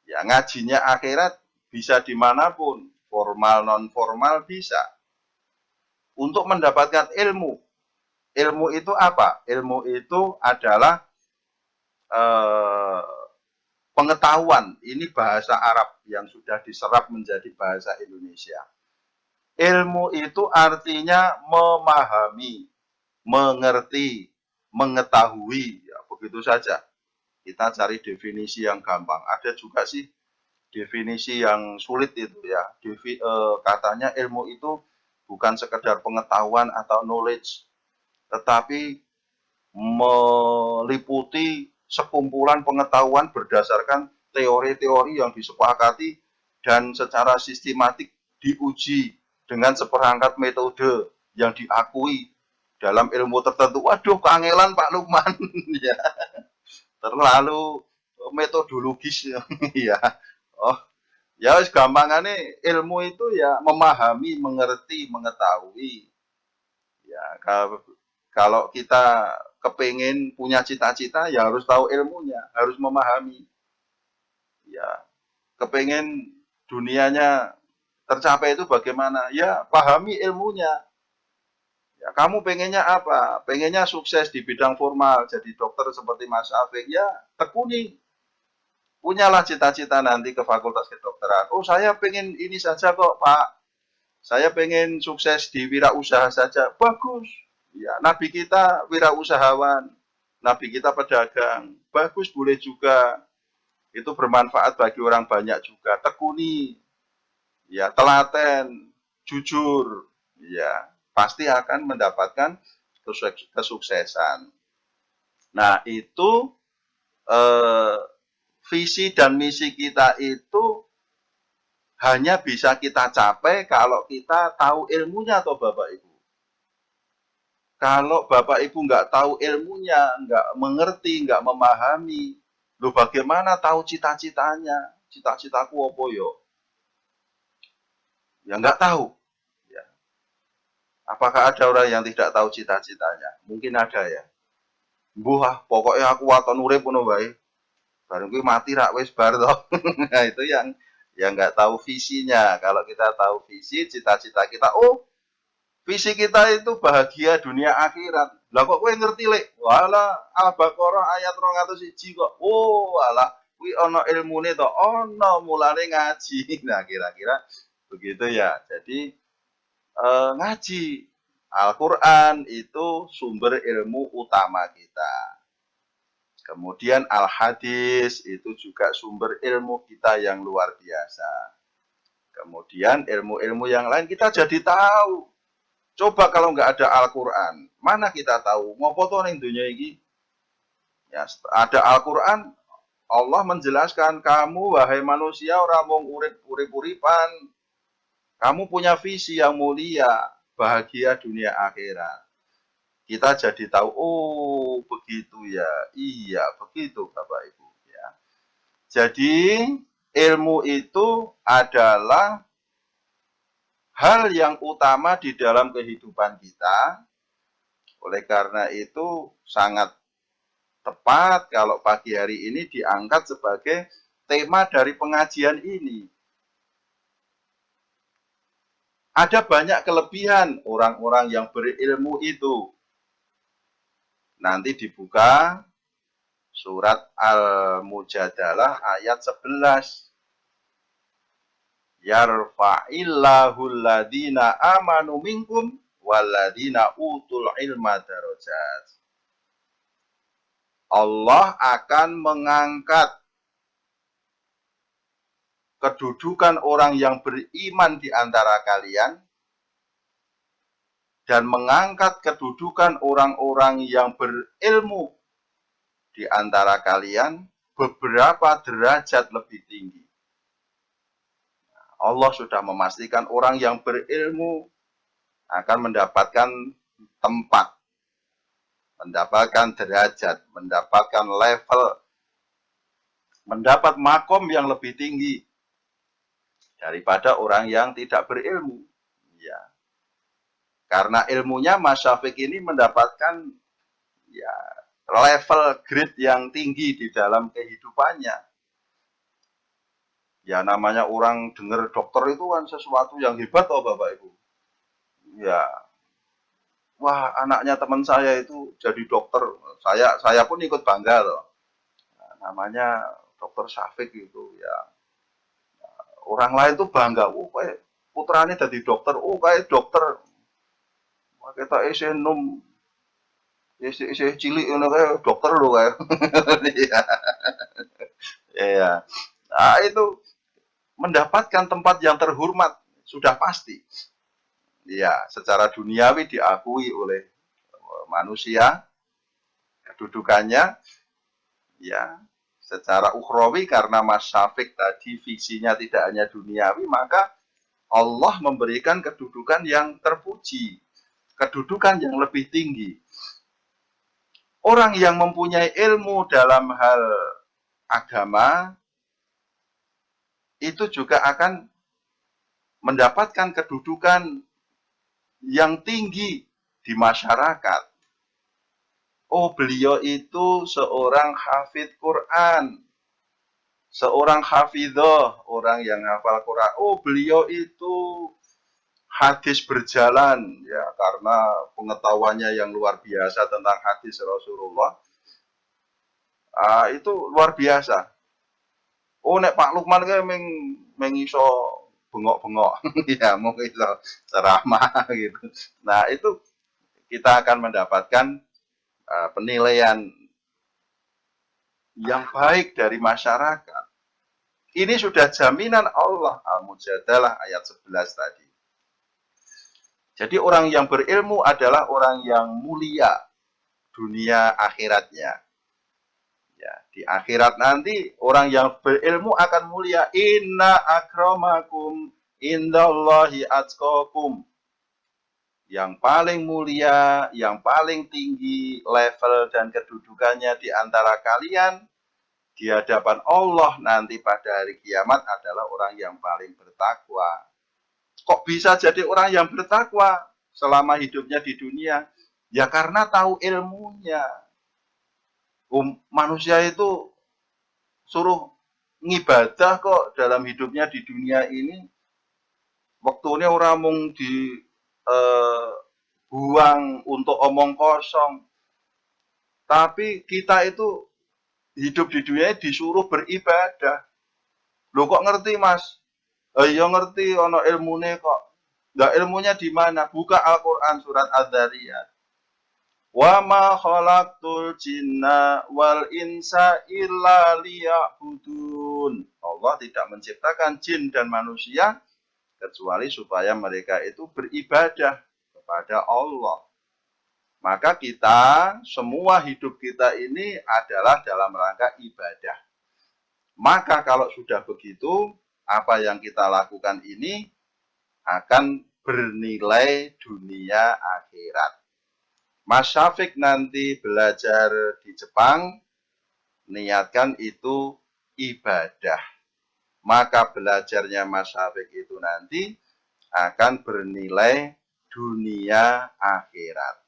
Ya ngajinya akhirat bisa dimanapun, formal non formal bisa. Untuk mendapatkan ilmu, ilmu itu apa? Ilmu itu adalah pengetahuan. Ini bahasa Arab yang sudah diserap menjadi bahasa Indonesia. Ilmu itu artinya memahami, mengerti, mengetahui, ya begitu saja. Kita cari definisi yang gampang. Ada juga sih definisi yang sulit itu ya. Katanya ilmu itu bukan sekedar pengetahuan atau knowledge, tetapi meliputi sekumpulan pengetahuan berdasarkan teori-teori yang disepakati dan secara sistematik diuji dengan seperangkat metode yang diakui dalam ilmu tertentu. Waduh, kangelan Pak Lukman. Ya, terlalu metodologis ya. Oh, ya wis gampangane ilmu itu ya memahami, mengerti, mengetahui. Ya, kalau kita kepingin punya cita-cita ya harus tahu ilmunya, harus memahami. Ya, kepingin dunianya tercapai itu bagaimana? Ya, pahami ilmunya. Ya, kamu pengennya apa? Pengennya sukses di bidang formal, jadi dokter seperti Mas Afik. Ya, tekuni. Punyalah cita-cita nanti ke fakultas kedokteran. Oh, saya pengen ini saja kok, Pak. Saya pengen sukses di wirausaha saja. Bagus. Ya, Nabi kita wirausahawan. Nabi kita pedagang. Bagus, boleh juga. Itu bermanfaat bagi orang banyak juga. Tekuni. Ya, telaten, jujur. Ya, pasti akan mendapatkan kesuksesan. Nah, itu visi dan misi kita itu hanya bisa kita capai kalau kita tahu ilmunya atau Bapak Ibu. Kalau Bapak Ibu nggak tahu ilmunya, nggak mengerti, nggak memahami, loh bagaimana tahu cita-citanya? Cita-citaku apa yo? Ya nggak tahu. Ya. Apakah ada orang yang tidak tahu cita-citanya? Mungkin ada ya. Buah, pokoknya aku waton urip ngono wae. Bareng kuwi mati rak wis bar toh. Nah, itu yang nggak tahu visinya. Kalau kita tahu visi, cita-cita kita, oh, visi kita itu bahagia dunia akhirat. Lah kok kowe ngerti lek? Walah, Al-Baqarah ayat 201 kok. Oh, alah, kuwi ana ilmune to. Ana mulane ngaji. Nah, kira-kira begitu ya. Jadi ngaji Al-Quran itu sumber ilmu utama kita. Kemudian Al-Hadis itu juga sumber ilmu kita yang luar biasa. Kemudian ilmu-ilmu yang lain kita jadi tahu. Coba kalau nggak ada Al-Quran, mana kita tahu? Ngopo to ning dunia ini? Ya, ada Al-Quran, Allah menjelaskan kamu wahai manusia ora mung urip-uripan. Kamu punya visi yang mulia, bahagia dunia akhirat. Kita jadi tahu, oh begitu ya, iya begitu Bapak Ibu. Ya. Jadi ilmu itu adalah hal yang utama di dalam kehidupan kita. Oleh karena itu sangat tepat kalau pagi hari ini diangkat sebagai tema dari pengajian ini. Ada banyak kelebihan orang-orang yang berilmu itu. Nanti dibuka surat Al-Mujadalah ayat 11. Yarfa'illahu alladhina amanu minkum walladhina utul ilma darajat. Allah akan mengangkat kedudukan orang yang beriman di antara kalian dan mengangkat kedudukan orang-orang yang berilmu di antara kalian beberapa derajat lebih tinggi. Allah sudah memastikan orang yang berilmu akan mendapatkan tempat, mendapatkan derajat, mendapatkan level, mendapat makom yang lebih tinggi daripada orang yang tidak berilmu. Ya. Karena ilmunya Mas Syafiq ini mendapatkan ya level grade yang tinggi di dalam kehidupannya. Ya namanya orang dengar dokter itu kan sesuatu yang hebat toh Bapak Ibu. Ya. Wah, anaknya teman saya itu jadi dokter. Saya pun ikut bangga loh. Nah, namanya Dokter Syafiq itu ya. Orang lain tuh bangga, oh kayak putrane jadi dokter, oh kayak dokter. Kita isih nom isih cilik ngono kae dokter lho kae. Iya. Nah, itu mendapatkan tempat yang terhormat sudah pasti. Ya, secara duniawi diakui oleh manusia kedudukannya, ya. Secara ukhrawi karena Mas Syafiq tadi visinya tidak hanya duniawi, maka Allah memberikan kedudukan yang terpuji, kedudukan yang lebih tinggi. Orang yang mempunyai ilmu dalam hal agama itu juga akan mendapatkan kedudukan yang tinggi di masyarakat. Oh, beliau itu seorang hafidh Quran, seorang hafidhoh, orang yang hafal Quran. Oh, beliau itu hadis berjalan, ya karena pengetahuannya yang luar biasa tentang hadis Rasulullah. Itu luar biasa. Oh, nek Pak Lukman kayak mengiso bengok-bengok, ya mungkin iso ceramah gitu. Nah itu kita akan mendapatkan penilaian yang baik dari masyarakat. Ini sudah jaminan Allah. Al-Mujadalah ayat 11 tadi. Jadi orang yang berilmu adalah orang yang mulia dunia akhiratnya. Ya, di akhirat nanti orang yang berilmu akan mulia. Inna akramakum indallahi atqakum. Yang paling mulia, yang paling tinggi level dan kedudukannya di antara kalian di hadapan Allah nanti pada hari kiamat adalah orang yang paling bertakwa. Kok bisa jadi orang yang bertakwa? selama hidupnya di dunia? Ya karena tahu ilmunya. Manusia itu suruh ngibadah kok dalam hidupnya di dunia ini. Waktunya orang mung di buang untuk omong kosong. Tapi kita itu hidup di dunia disuruh beribadah. Loh kok ngerti mas? Ya ngerti ono ilmune kok. Nah ilmunya di mana? Buka Al-Quran surat Adz-Dzariyat. Wa ma khalaqtul jinna wal insa illa liya'budun. Allah tidak menciptakan jin dan manusia kecuali supaya mereka itu beribadah kepada Allah. Maka kita, semua hidup kita ini adalah dalam rangka ibadah. Maka kalau sudah begitu, apa yang kita lakukan ini akan bernilai dunia akhirat. Mas Syafiq nanti belajar di Jepang, niatkan itu ibadah. Maka belajarnya Mas Syafiq itu nanti akan bernilai dunia akhirat.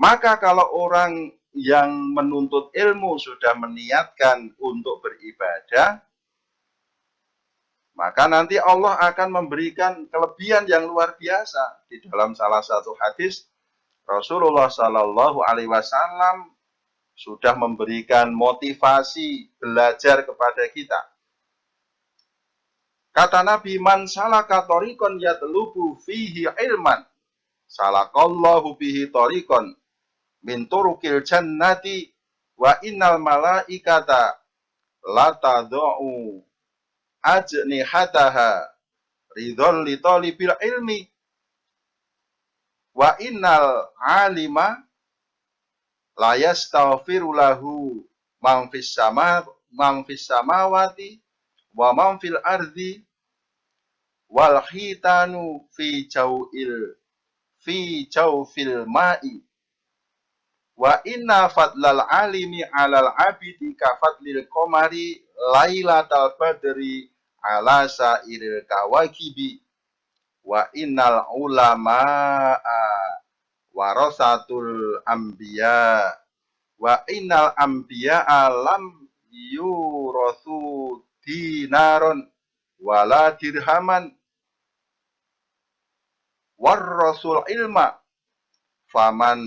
Maka kalau orang yang menuntut ilmu sudah meniatkan untuk beribadah, maka nanti Allah akan memberikan kelebihan yang luar biasa. Di dalam salah satu hadis, Rasulullah Shallallahu Alaihi Wasallam sudah memberikan motivasi belajar kepada kita. Kata Nabi, man salaka tariqan yatlubu fihi ilman, salakallahu bihi tariqan min turukil jannati wa innal malaikata la tad'u ajnihataha ridhon li talibil ilmi wa innal alima la yastaghfiru lahu man fis samawati wa man fil ardi wal khitanu fi jawfil ma'i wa inna fadlal alimi alal abidi ka fadlil qamari lailatal badri ala sairil kawakibi wa innal ulama'a warasatul anbiya wa innal anbiya'a lam yurasu dinaron wala dirhaman war rasul ilma faman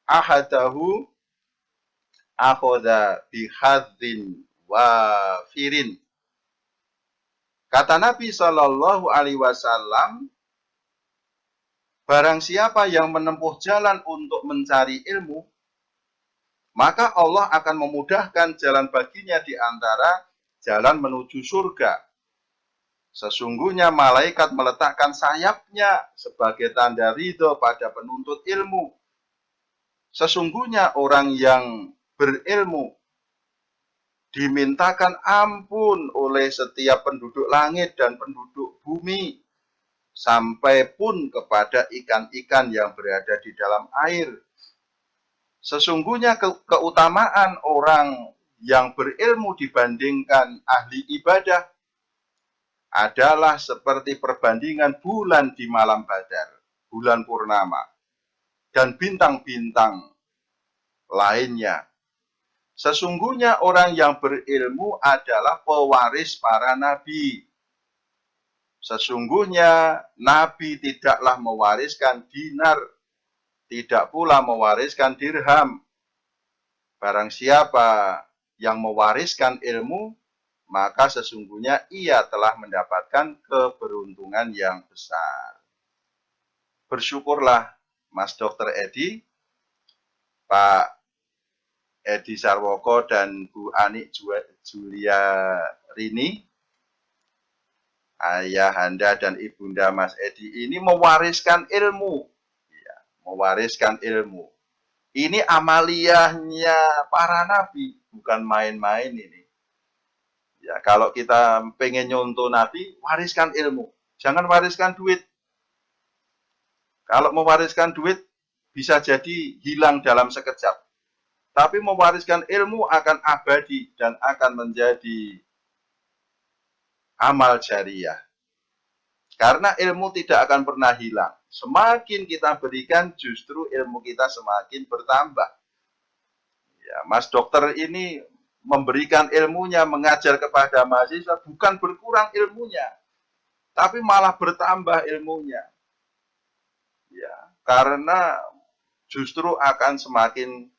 ahadahu akhoda bihadzin wafirin. Kata Nabi Shallallahu Alaihi Wasallam, barang siapa yang menempuh jalan untuk mencari ilmu, maka Allah akan memudahkan jalan baginya di antara jalan menuju surga. Sesungguhnya malaikat meletakkan sayapnya sebagai tanda ridho pada penuntut ilmu. Sesungguhnya orang yang berilmu dimintakan ampun oleh setiap penduduk langit dan penduduk bumi, sampai pun kepada ikan-ikan yang berada di dalam air. Sesungguhnya keutamaan orang yang berilmu dibandingkan ahli ibadah adalah seperti perbandingan bulan di malam Badar, bulan purnama, dan bintang-bintang lainnya. Sesungguhnya orang yang berilmu adalah pewaris para nabi. Sesungguhnya nabi tidaklah mewariskan dinar, tidak pula mewariskan dirham. Barang siapa yang mewariskan ilmu, maka sesungguhnya ia telah mendapatkan keberuntungan yang besar. Bersyukurlah Mas Dr. Edi, Pak Edi Sarwoko dan Bu Ani Julia Rini, ayahanda dan ibunda Mas Edi ini mewariskan ilmu. Ya, mewariskan ilmu. Ini amaliyahnya para nabi, bukan main-main ini. Ya, kalau kita pengen nyontoh nabi, wariskan ilmu. Jangan wariskan duit. Kalau mewariskan duit, bisa jadi hilang dalam sekejap. Tapi mewariskan ilmu akan abadi dan akan menjadi amal jariah. Karena ilmu tidak akan pernah hilang. Semakin kita berikan, justru ilmu kita semakin bertambah. Ya, Mas dokter ini memberikan ilmunya, mengajar kepada mahasiswa, bukan berkurang ilmunya, tapi malah bertambah ilmunya. Ya, karena justru akan semakin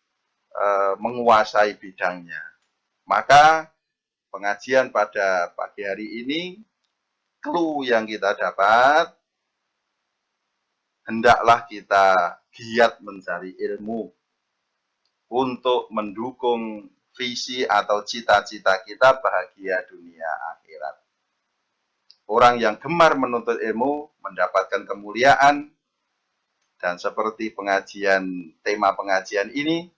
menguasai bidangnya. Maka pengajian pada pagi hari ini, clue yang kita dapat, hendaklah kita giat mencari ilmu untuk mendukung visi atau cita-cita kita bahagia dunia akhirat. Orang yang gemar menuntut ilmu mendapatkan kemuliaan, dan seperti tema pengajian ini,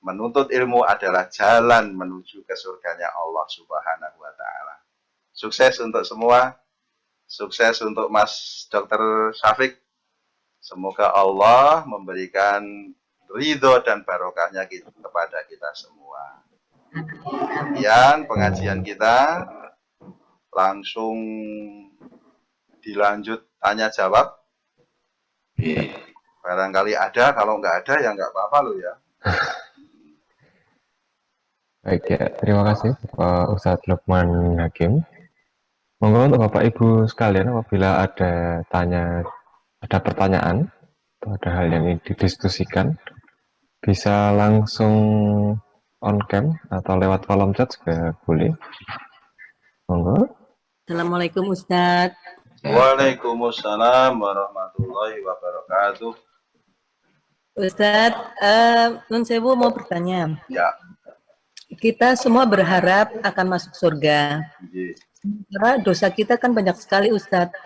menuntut ilmu adalah jalan menuju ke surganya Allah Subhanahu wa Ta'ala. Sukses untuk semua, sukses untuk Mas Dr. Syafiq. Semoga Allah memberikan ridho dan barokahnya kepada kita semua. Kemudian pengajian kita langsung dilanjut tanya jawab. Barangkali ada, kalau nggak ada ya nggak apa-apa loh ya. Baik ya, terima kasih Pak Ustadz Lukman Hakim. Monggo untuk Bapak Ibu sekalian, apabila ada pertanyaan atau ada hal yang ingin didiskusikan, bisa langsung on cam atau lewat kolom chat juga boleh. Monggo. Assalamualaikum Ustadz. Waalaikumsalam warahmatullahi wabarakatuh. Ustadz, Nun Sewu mau bertanya. Ya. Kita semua berharap akan masuk surga. Karena dosa kita kan banyak sekali Ustadz.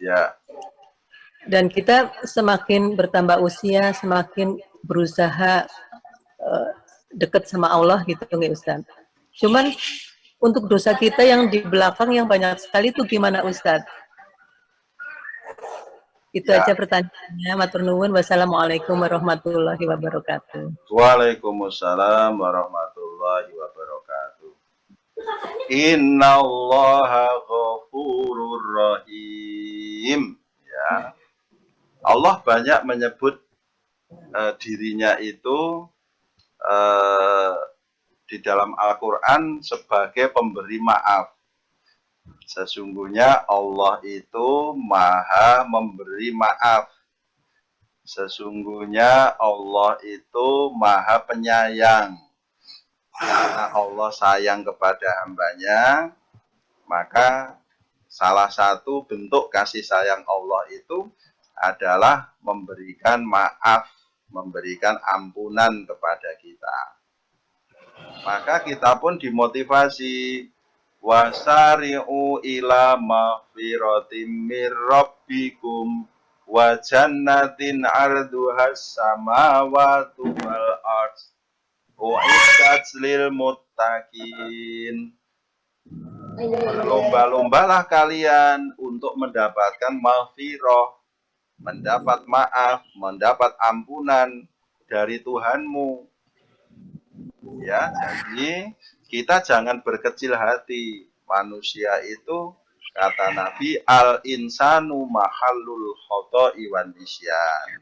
Ya. Dan kita semakin bertambah usia, semakin berusaha dekat sama Allah gitu ya Ustadz. Cuman untuk dosa kita yang di belakang yang banyak sekali itu gimana Ustadz? Itu ya. aja pertanyaannya. Matur nuwun. Wassalamualaikum warahmatullahi wabarakatuh. Waalaikumsalam warahmatullahi wabarakatuh. Innallaha ghafurur rahim. Ya. Allah banyak menyebut dirinya itu di dalam Al-Quran sebagai pemberi maaf. Sesungguhnya Allah itu maha memberi maaf. Sesungguhnya Allah itu maha penyayang. Karena Allah sayang kepada hambanya, maka salah satu bentuk kasih sayang Allah itu adalah memberikan maaf, memberikan ampunan kepada kita. Maka kita pun dimotivasi, wasari'u ila maghfiratim mir rabbikum wa jannatin arduhas samawati wal ardh u'iddat lil muttaqin. Berlomba-lombalah kalian untuk mendapatkan maghfirah, mendapat maaf, mendapat ampunan dari Tuhanmu. Ya, jadi kita jangan berkecil hati. Manusia itu, kata Nabi, al-insanu mahallul khoto'i wan nisyan.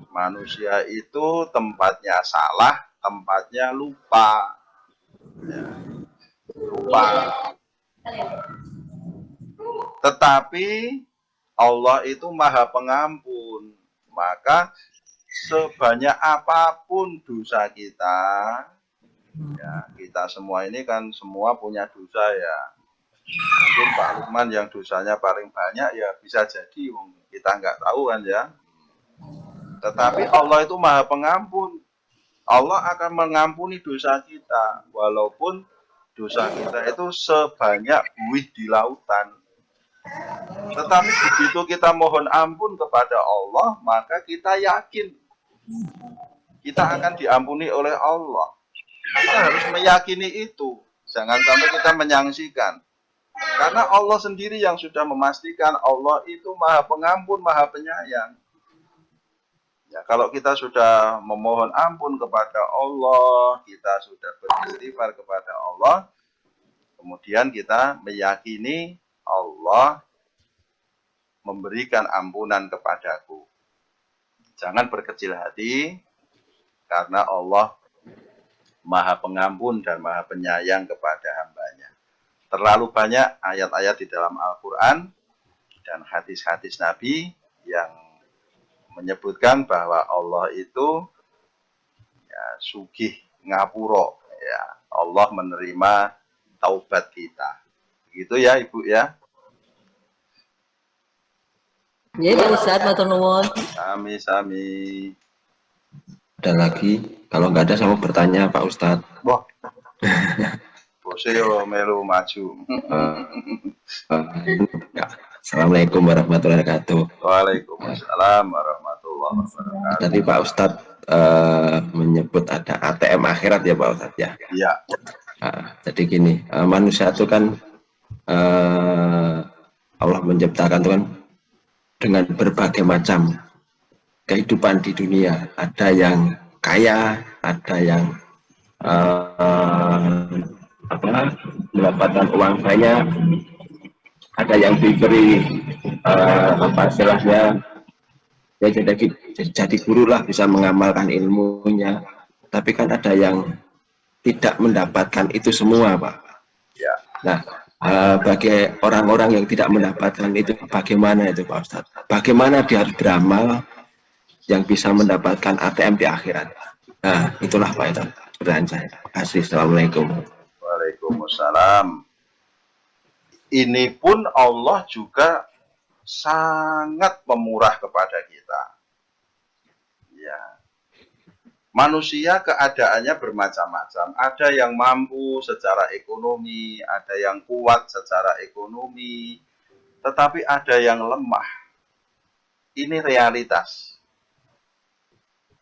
Manusia itu tempatnya salah, tempatnya lupa. Ya, lupa. Tetapi Allah itu maha pengampun. Maka sebanyak apapun dosa kita, ya, kita semua ini kan semua punya dosa ya. Mungkin Pak Lukman yang dosanya paling banyak ya bisa jadi, kita nggak tahu kan ya. Tetapi Allah itu maha pengampun. Allah akan mengampuni dosa kita walaupun dosa kita itu sebanyak buih di lautan. Tetapi begitu kita mohon ampun kepada Allah, maka kita yakin kita akan diampuni oleh Allah. Kita harus meyakini itu. Jangan sampai kita menyangsikan. Karena Allah sendiri yang sudah memastikan Allah itu maha pengampun, maha penyayang. Ya, kalau kita sudah memohon ampun kepada Allah, kita sudah beristighfar kepada Allah, kemudian kita meyakini Allah memberikan ampunan kepadaku. Jangan berkecil hati, karena Allah Maha Pengampun dan Maha Penyayang kepada hambanya. Terlalu banyak ayat-ayat di dalam Al-Quran dan hadis-hadis Nabi yang menyebutkan bahwa Allah itu ya, sugih ngapuro, ya, Allah menerima taubat kita. Begitu ya Ibu ya. Ya, Pak Ustadz, matur nuwun. Sami-sami. Ada lagi? Kalau nggak ada, saya mau bertanya Pak Ustadz. Wah, bose yo melu maju. Ya. Assalamualaikum warahmatullahi wabarakatuh. Waalaikumsalam warahmatullahi wabarakatuh. Tadi Pak Ustadz menyebut ada ATM akhirat ya Pak Ustadz ya. Iya. Jadi gini, manusia itu kan Allah menciptakan itu kan dengan berbagai macam kehidupan di dunia. Ada yang kaya, ada yang mendapatkan uang banyak, ada yang diberi apa istilahnya ya jadi guru lah, bisa mengamalkan ilmunya. Tapi kan ada yang tidak mendapatkan itu semua Pak. Ya. Nah, bagi orang-orang yang tidak mendapatkan itu, bagaimana itu Pak Ustadz? Bagaimana dia harus beramal yang bisa mendapatkan ATM di akhirat? Nah, itulah Pak itu pertanyaan saya. Assalamualaikum. Waalaikumsalam. Ini pun Allah juga sangat pemurah kepada kita. Ya. Manusia keadaannya bermacam-macam. Ada yang mampu secara ekonomi, ada yang kuat secara ekonomi, tetapi ada yang lemah. Ini realitas.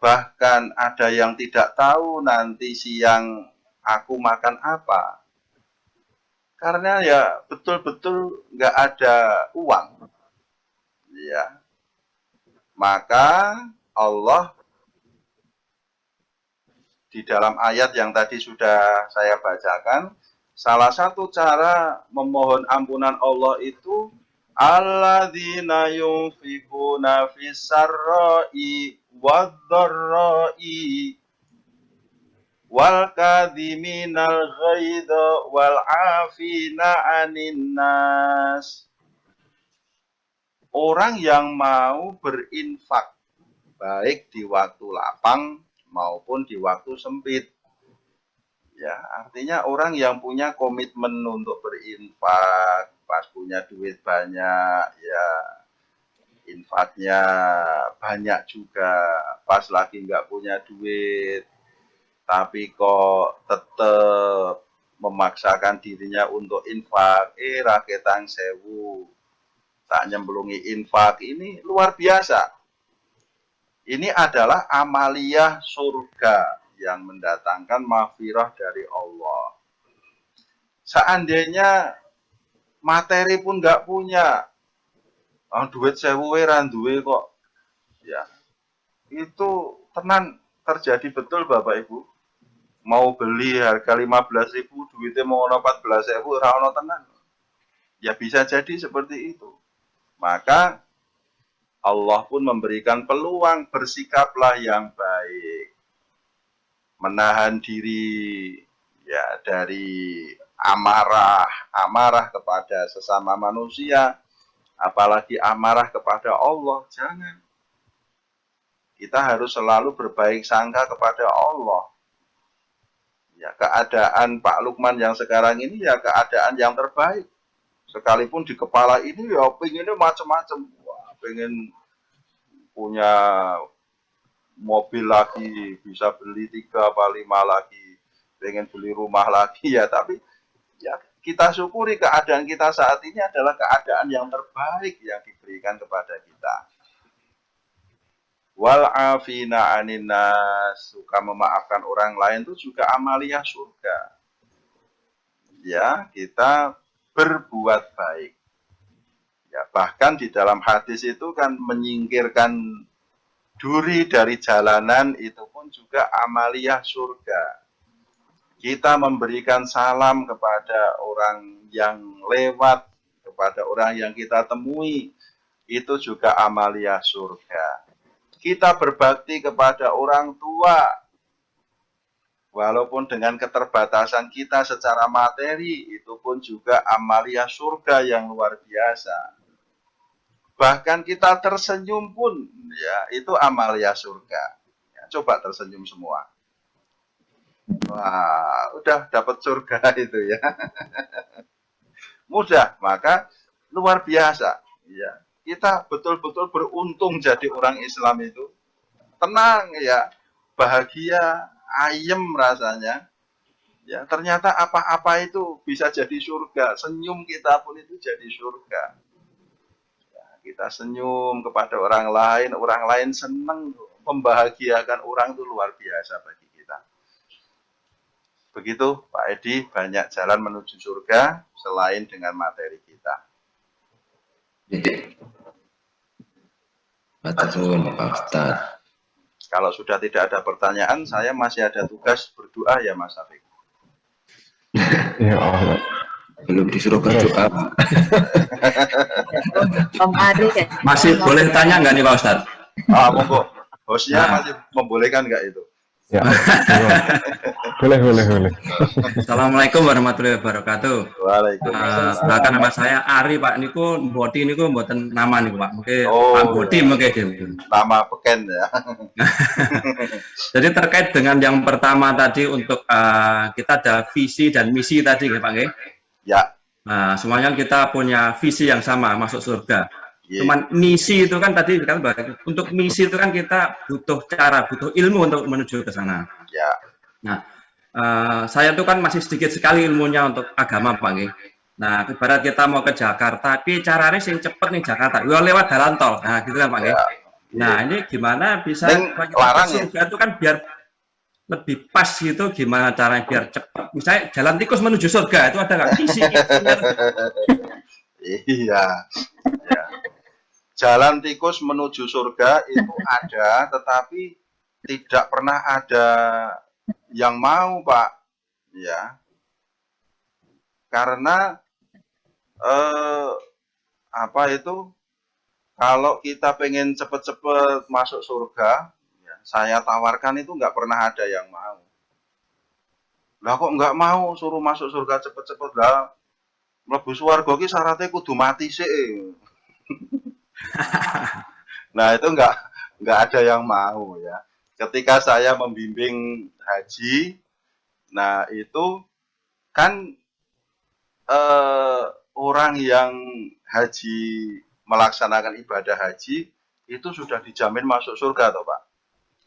Bahkan ada yang tidak tahu nanti siang aku makan apa. Karena ya betul-betul nggak ada uang. Ya. Maka Allah di dalam ayat yang tadi sudah saya bacakan, salah satu cara memohon ampunan Allah itu alladzina yunfikuna fis-sarra'i wadh-dharra'i wal kadhiminal ghaidha wal 'afina 'anin nas. Orang yang mau berinfak baik di waktu lapang maupun di waktu sempit. Ya, artinya orang yang punya komitmen untuk berinfak, pas punya duit banyak, ya infaknya banyak juga. Pas lagi nggak punya duit, tapi kok tetap memaksakan dirinya untuk infak, raketang sewu, tak nyemplungi infak, ini luar biasa. Ini adalah amaliyah surga yang mendatangkan maghfirah dari Allah. Seandainya materi pun nggak punya, duit sewu randuwe kok, ya itu tenan terjadi betul Bapak Ibu. Mau beli harga 15.000, duitnya mau 14.000, rano tenan. Ya bisa jadi seperti itu. Maka Allah pun memberikan peluang, bersikaplah yang baik. Menahan diri ya dari amarah kepada sesama manusia, apalagi amarah kepada Allah, jangan. Kita harus selalu berbaik sangka kepada Allah. Ya, keadaan Pak Lukman yang sekarang ini ya keadaan yang terbaik. Sekalipun di kepala ini ya pengennya macam-macam. Wah, pengen punya mobil lagi, bisa beli 3 apa 5 lagi, pengen beli rumah lagi ya, tapi ya kita syukuri keadaan kita saat ini adalah keadaan yang terbaik yang diberikan kepada kita. Wal afina aninas, suka memaafkan orang lain itu juga amaliyah surga. Ya, kita berbuat baik. Ya, bahkan di dalam hadis itu kan menyingkirkan duri dari jalanan itu pun juga amaliyah surga. Kita memberikan salam kepada orang yang lewat, kepada orang yang kita temui, itu juga amalia surga. Kita berbakti kepada orang tua, walaupun dengan keterbatasan kita secara materi, itu pun juga amalia surga yang luar biasa. Bahkan kita tersenyum pun, ya, itu amalia surga. Ya, coba tersenyum semua. Wah, udah dapat surga itu ya. Mudah, maka luar biasa. Ya, kita betul-betul beruntung jadi orang Islam itu. Tenang ya, bahagia, ayem rasanya. Ya, ternyata apa-apa itu bisa jadi surga. Senyum kita pun itu jadi surga. Ya, kita senyum kepada orang lain senang, membahagiakan orang itu luar biasa bagi kita. Begitu Pak Edi, banyak jalan menuju surga selain dengan materi kita. Pak Ustaz. Kalau sudah tidak ada pertanyaan, saya masih ada tugas berdoa ya Mas Afik. Ya Allah. Belum disuruh berdoa. Om Ari kan? Masih boleh tanya nggak nih Pak Ustadz? Monggo. Hostnya masih membolehkan nggak itu? Ya. Boleh. Assalamualaikum warahmatullahi wabarakatuh. Waalaikumsalam. Bahkan nama saya Ari Pak niku Boti niku mboten nama niku Pak. Mungkin Oh, Pak Boti mungkin. Nama peken ya. Jadi terkait dengan yang pertama tadi untuk kita ada visi dan misi tadi ya Pak nggih. Ya. Nah, semuanya kita punya visi yang sama masuk surga. Iya. Cuman misi itu kan tadi kan untuk misi itu kan kita butuh cara, butuh ilmu untuk menuju ke sana. Ya. Nah, saya tuh kan masih sedikit sekali ilmunya untuk agama Pak nggih. Nah, ibarat kita mau ke Jakarta, tapi caranya sing cepet nih Jakarta, ya lewat jalan tol. Nah, gitu kan Pak nggih. Ya. Nah, ini gimana bisa Neng, kita larang ke surga itu kan biar lebih pas gitu, gimana caranya biar cepat. Misalnya jalan tikus menuju surga itu ada nggak visi? Iya. Ya. Jalan tikus menuju surga itu ada, tetapi tidak pernah ada yang mau, Pak. Ya. Karena apa itu? Kalau kita pengen cepet-cepet masuk surga, ya, saya tawarkan itu nggak pernah ada yang mau. Lah kok nggak mau suruh masuk surga cepet-cepet lah? Mlebu swarga ki syaratnya kudu mati sih. Nah itu nggak ada yang mau ya. Ketika saya membimbing haji, nah itu kan orang yang haji melaksanakan ibadah haji itu sudah dijamin masuk surga toh Pak.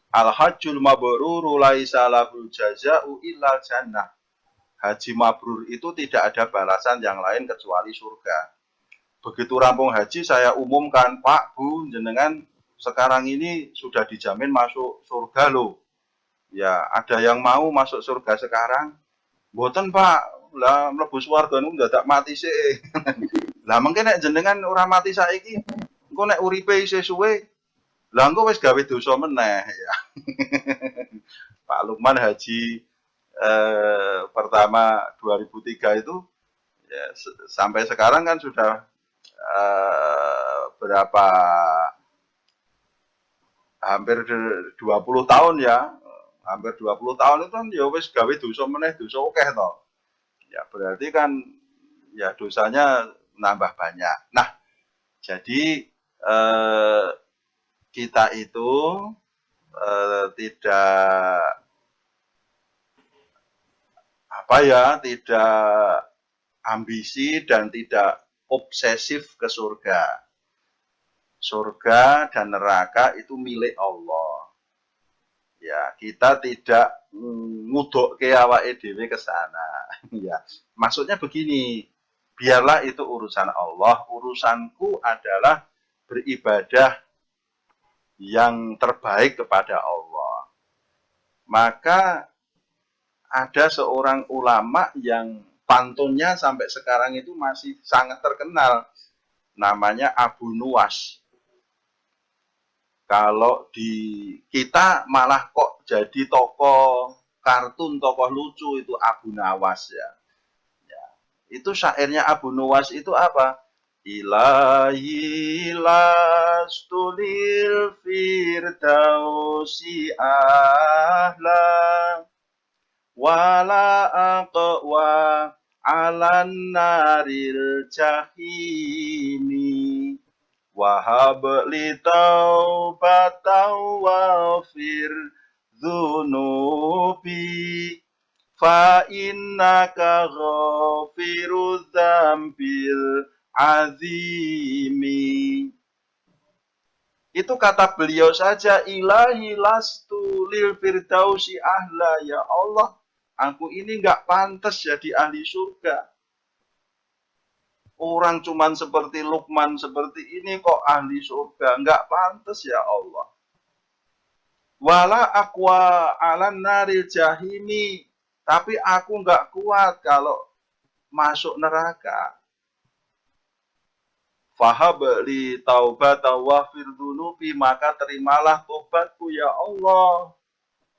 Al-hajjul mabruru laisa lahul jaza'u illa jannah. Haji mabrur itu tidak ada balasan yang lain kecuali surga. Begitu rampung haji saya umumkan, Pak, Bu, jenengan sekarang ini sudah dijamin masuk surga loh. Ya, ada yang mau masuk surga sekarang? Mboten, Pak. Lah mlebu swarga niku dadak mati sih. Lah mungkin nek jenengan ora mati saiki, engko nek uripe isih suwe, lah engko wis gawe dosa meneh ya. Pak Lukman haji pertama 2003 itu ya, sampai sekarang kan sudah berapa hampir 20 tahun ya. Hampir 20 tahun itu kan ya wis gawe dosa meneh dosa akeh to. Ya berarti kan ya dosanya nambah banyak. Nah, jadi kita itu tidak tidak ambisi dan tidak obsesif ke surga. Surga dan neraka itu milik Allah. Ya, kita tidak ngudokke awake dhewe ke sana. Ya, maksudnya begini, biarlah itu urusan Allah, urusanku adalah beribadah yang terbaik kepada Allah. Maka ada seorang ulama yang pantunnya sampai sekarang itu masih sangat terkenal, namanya Abu Nuwas. Kalau di kita malah kok jadi tokoh kartun, tokoh lucu itu Abu Nawas ya. Ya. Itu syairnya Abu Nuwas itu apa? Ilahi lastu lil firdausi ahla wala aqwa alan naril jahimi wahab li taubatan wafir dzunubi fa innaka ghafiru dzambil azimi. Itu kata beliau saja, ilahi lastu lil firdausi ahla, ya Allah, aku ini nggak pantas jadi ahli surga. Orang cuman seperti Luqman seperti ini kok ahli surga, nggak pantas ya Allah. Wala aqwa alan naril jahimi, tapi aku nggak kuat kalau masuk neraka. Fahab li taubata wafir dunubi, maka terimalah tobatku ya Allah.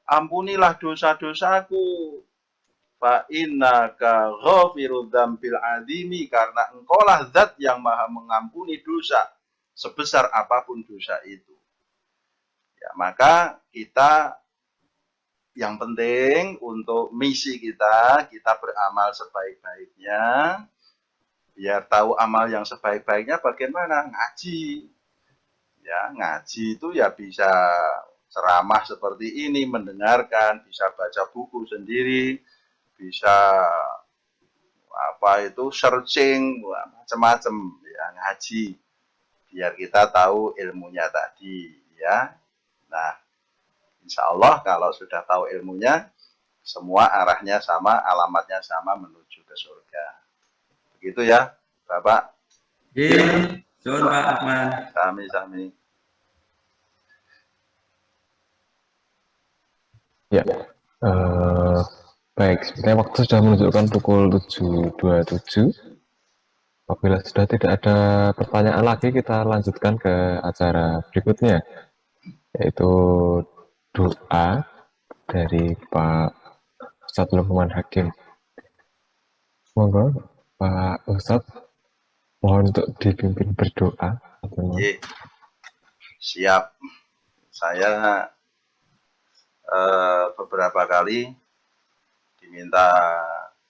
Ampunilah dosa-dosaku. Fa innaka ghafirudz dzambil azimi, karena engkaulah zat yang maha mengampuni dosa sebesar apapun dosa itu. Ya, maka kita yang penting untuk misi kita beramal sebaik-baiknya. Biar tahu amal yang sebaik-baiknya bagaimana? Ngaji. Ya, ngaji itu ya bisa ceramah seperti ini, mendengarkan, bisa baca buku sendiri, bisa searching, macam-macam ya, ngaji. Biar kita tahu ilmunya tadi ya. Nah, insya Allah kalau sudah tahu ilmunya, semua arahnya sama, alamatnya sama menuju ke surga. Begitu ya, Bapak. Iya, Sun Pak Ahmad. Sami-sami. Ya, baik. Sebenarnya waktu sudah menunjukkan pukul 7.27. Apabila sudah tidak ada pertanyaan lagi, kita lanjutkan ke acara berikutnya, yaitu doa dari Pak Ustadz Luqman Hakim. Monggo, Pak Ustadz, mohon untuk dipimpin berdoa. Oke. Siap. Saya beberapa kali diminta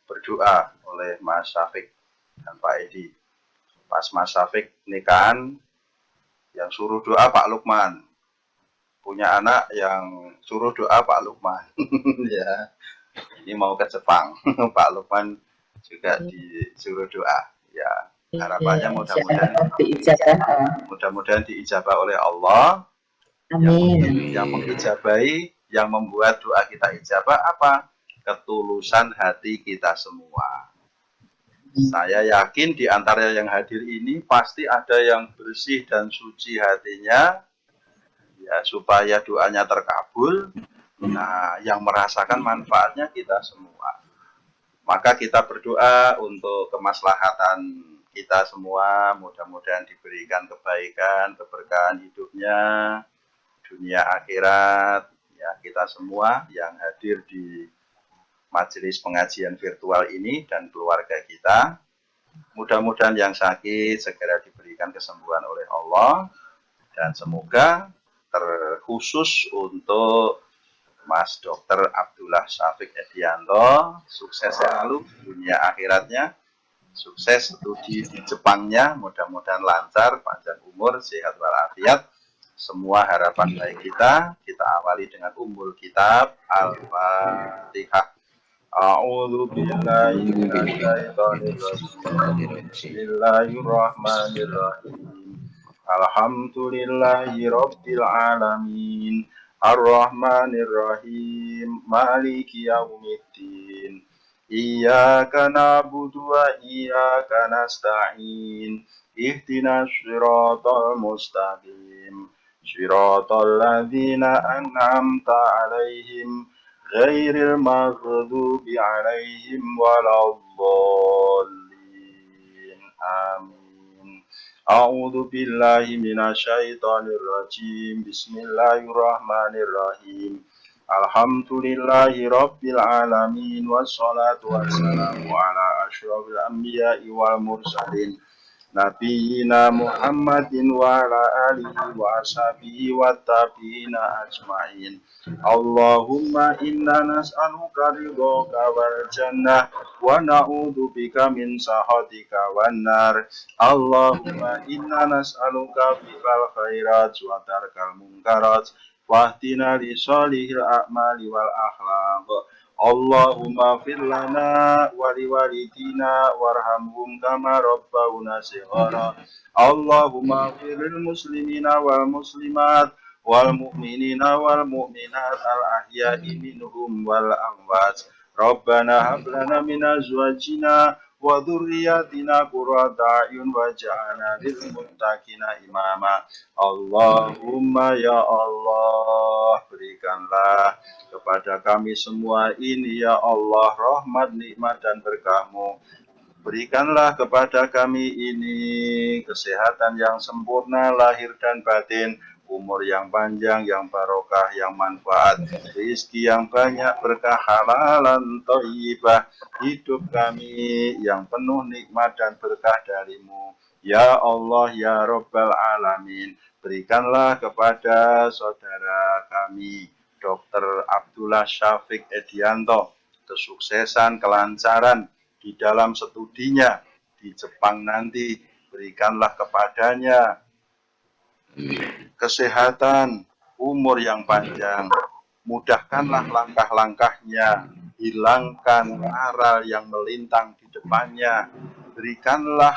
berdoa oleh Mas Syafiq dan Pak Edi. Pas Mas Syafiq nikahan, yang suruh doa Pak Luqman. Punya anak yang suruh doa Pak Luqman. Ya. Ini mau ke Jepang, Pak Luqman juga disuruh doa. Ya, harapannya mudah-mudahan diijabah oleh Allah. Amin. Yang mengijabahi, yang membuat doa kita ijabah apa? Ketulusan hati kita semua. Saya yakin di antara yang hadir ini pasti ada yang bersih dan suci hatinya, ya, supaya doanya terkabul. Nah, yang merasakan manfaatnya kita semua. Maka kita berdoa untuk kemaslahatan kita semua, mudah-mudahan diberikan kebaikan, keberkahan hidupnya, dunia akhirat, ya, kita semua yang hadir di majelis pengajian virtual ini dan keluarga kita. Mudah-mudahan yang sakit segera diberikan kesembuhan oleh Allah, dan semoga terkhusus untuk Mas Dr. Abdullah Syafiq Edianto, sukses selalu dunia akhiratnya, sukses studi di Jepangnya, mudah-mudahan lancar, panjang umur, sehat walafiat. Semua harapan baik kita awali dengan ummul kitab, Al-Fatihah. A'udzu billahi minasyaitonir rajim. Bismillahirrahmanirrahim. Alhamdulillahi rabbil alamin. Ar-Rahmanir-Rahim, Maliki Yaumiddin. Iyyaka na'budu wa iyyaka nasta'in. Ihdinas siratal mustaqim. Siratal ladzina an'amta 'alaihim ghairil maghdubi 'alaihim waladdallin. Amin. A'udzu billahi minasyaitonir rajim. Bismillahirrahmanirrahim. Alhamdulillahi rabbil alamin, wassalatu wassalamu ala asyrofil anbiya'i wal mursalin, Nabiyyina Muhammadin wa ala alihi wa ashabihi wa tabi'ina ajma'in. Allahumma inna nas'aluka ridhaka wal jannah wa na'udzu bika min sakhatika wan nar. Allahumma inna nas'aluka fi'lal khairat wa tarkal munkarat wahdina li sholihil a'mali wal akhlaq. Allahumma fir lana wa liwalidina warhamhum kama rabbawna shighara. Allahumma firil muslimina wal muslimat wal mu'minina wal mu'minat al ahya'i minhum wal amwat. Rabbana hab lana min azwajina wa dzurriyyatina qurrata a'yun waj'alna lil muttaqina imama. Allahumma ya Allah, berikanlah kepada kami semua ini ya Allah rahmat, nikmat dan berkah-Mu. Berikanlah kepada kami ini kesehatan yang sempurna lahir dan batin, umur yang panjang, yang barokah, yang manfaat, rezeki yang banyak, berkah halalan thayyibah, hidup kami yang penuh nikmat dan berkah dari-Mu. Ya Allah, ya Rabbal Alamin, berikanlah kepada saudara kami Dr. Abdullah Syafiq Edianto kesuksesan, kelancaran di dalam studinya di Jepang nanti. Berikanlah kepadanya kesehatan, umur yang panjang, mudahkanlah langkah-langkahnya, hilangkan aral yang melintang di depannya, berikanlah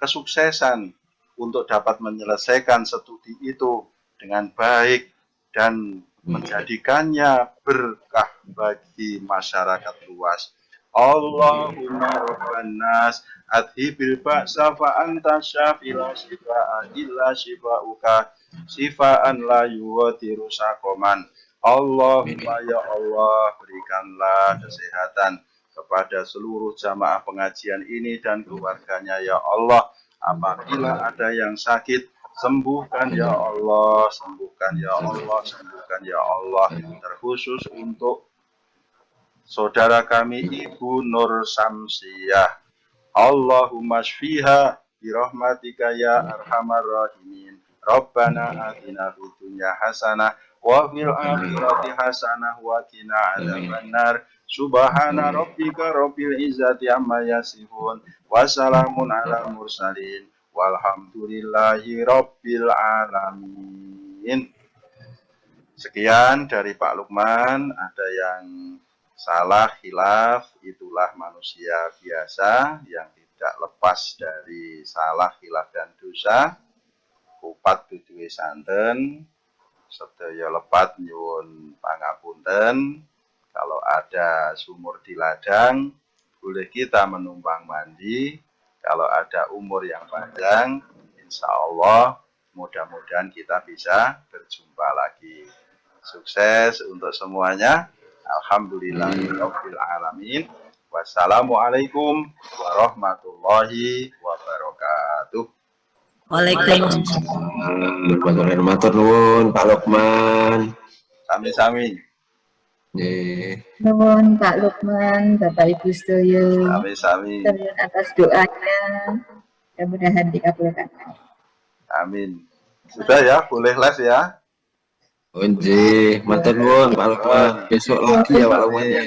kesuksesan untuk dapat menyelesaikan studi itu dengan baik dan menjadikannya berkah bagi masyarakat luas. Allahumma rabban nas adhibil ba'sa fa anta syafil shifaa illa shifauka shifaan la yughadiru saqaman. Allahumma ya Allah, berikanlah kesehatan kepada seluruh jamaah pengajian ini dan keluarganya ya Allah. Apabila ada yang sakit, sembuhkan ya Allah, sembuhkan ya Allah, sembuhkan ya Allah. Terkhusus untuk saudara kami Ibu Nur Samsiah. Allahumma shfiha birahmatika ya arhamar rahimin. Rabbana atina fid dunya hasanah wa fil akhirati hasanah wa qina adzabannar. Subhana rabbika rabbil izzati amma yasifun wa salamun alal mursalin. Walhamdulillahi rabbil alamin. Sekian dari Pak Lukman. Ada yang salah, khilaf, itulah manusia biasa yang tidak lepas dari salah, khilaf, dan dosa. Kupat duduhe santen, sedaya lepat nyuwun pangapunten. Kalau ada sumur di ladang, boleh kita menumpang mandi. Kalau ada umur yang panjang, insya Allah mudah-mudahan kita bisa berjumpa lagi. Sukses untuk semuanya. Alhamdulillahirabbil alamin. Wassalamualaikum warahmatullahi wabarakatuh. Waalaikumsalam. Matur nuwun Pak Lukman. Sami-sami. Nggih. Nuwun Pak Lukman, Bapak Ibu sedaya. Sami-sami. Terima atas doanya. Mudah-mudahan dikabulkan. Amin. Sudah ya, boleh les ya. Nggih, matur nuwun Pak Lukman. Besok lagi ya Pak Lukman ya.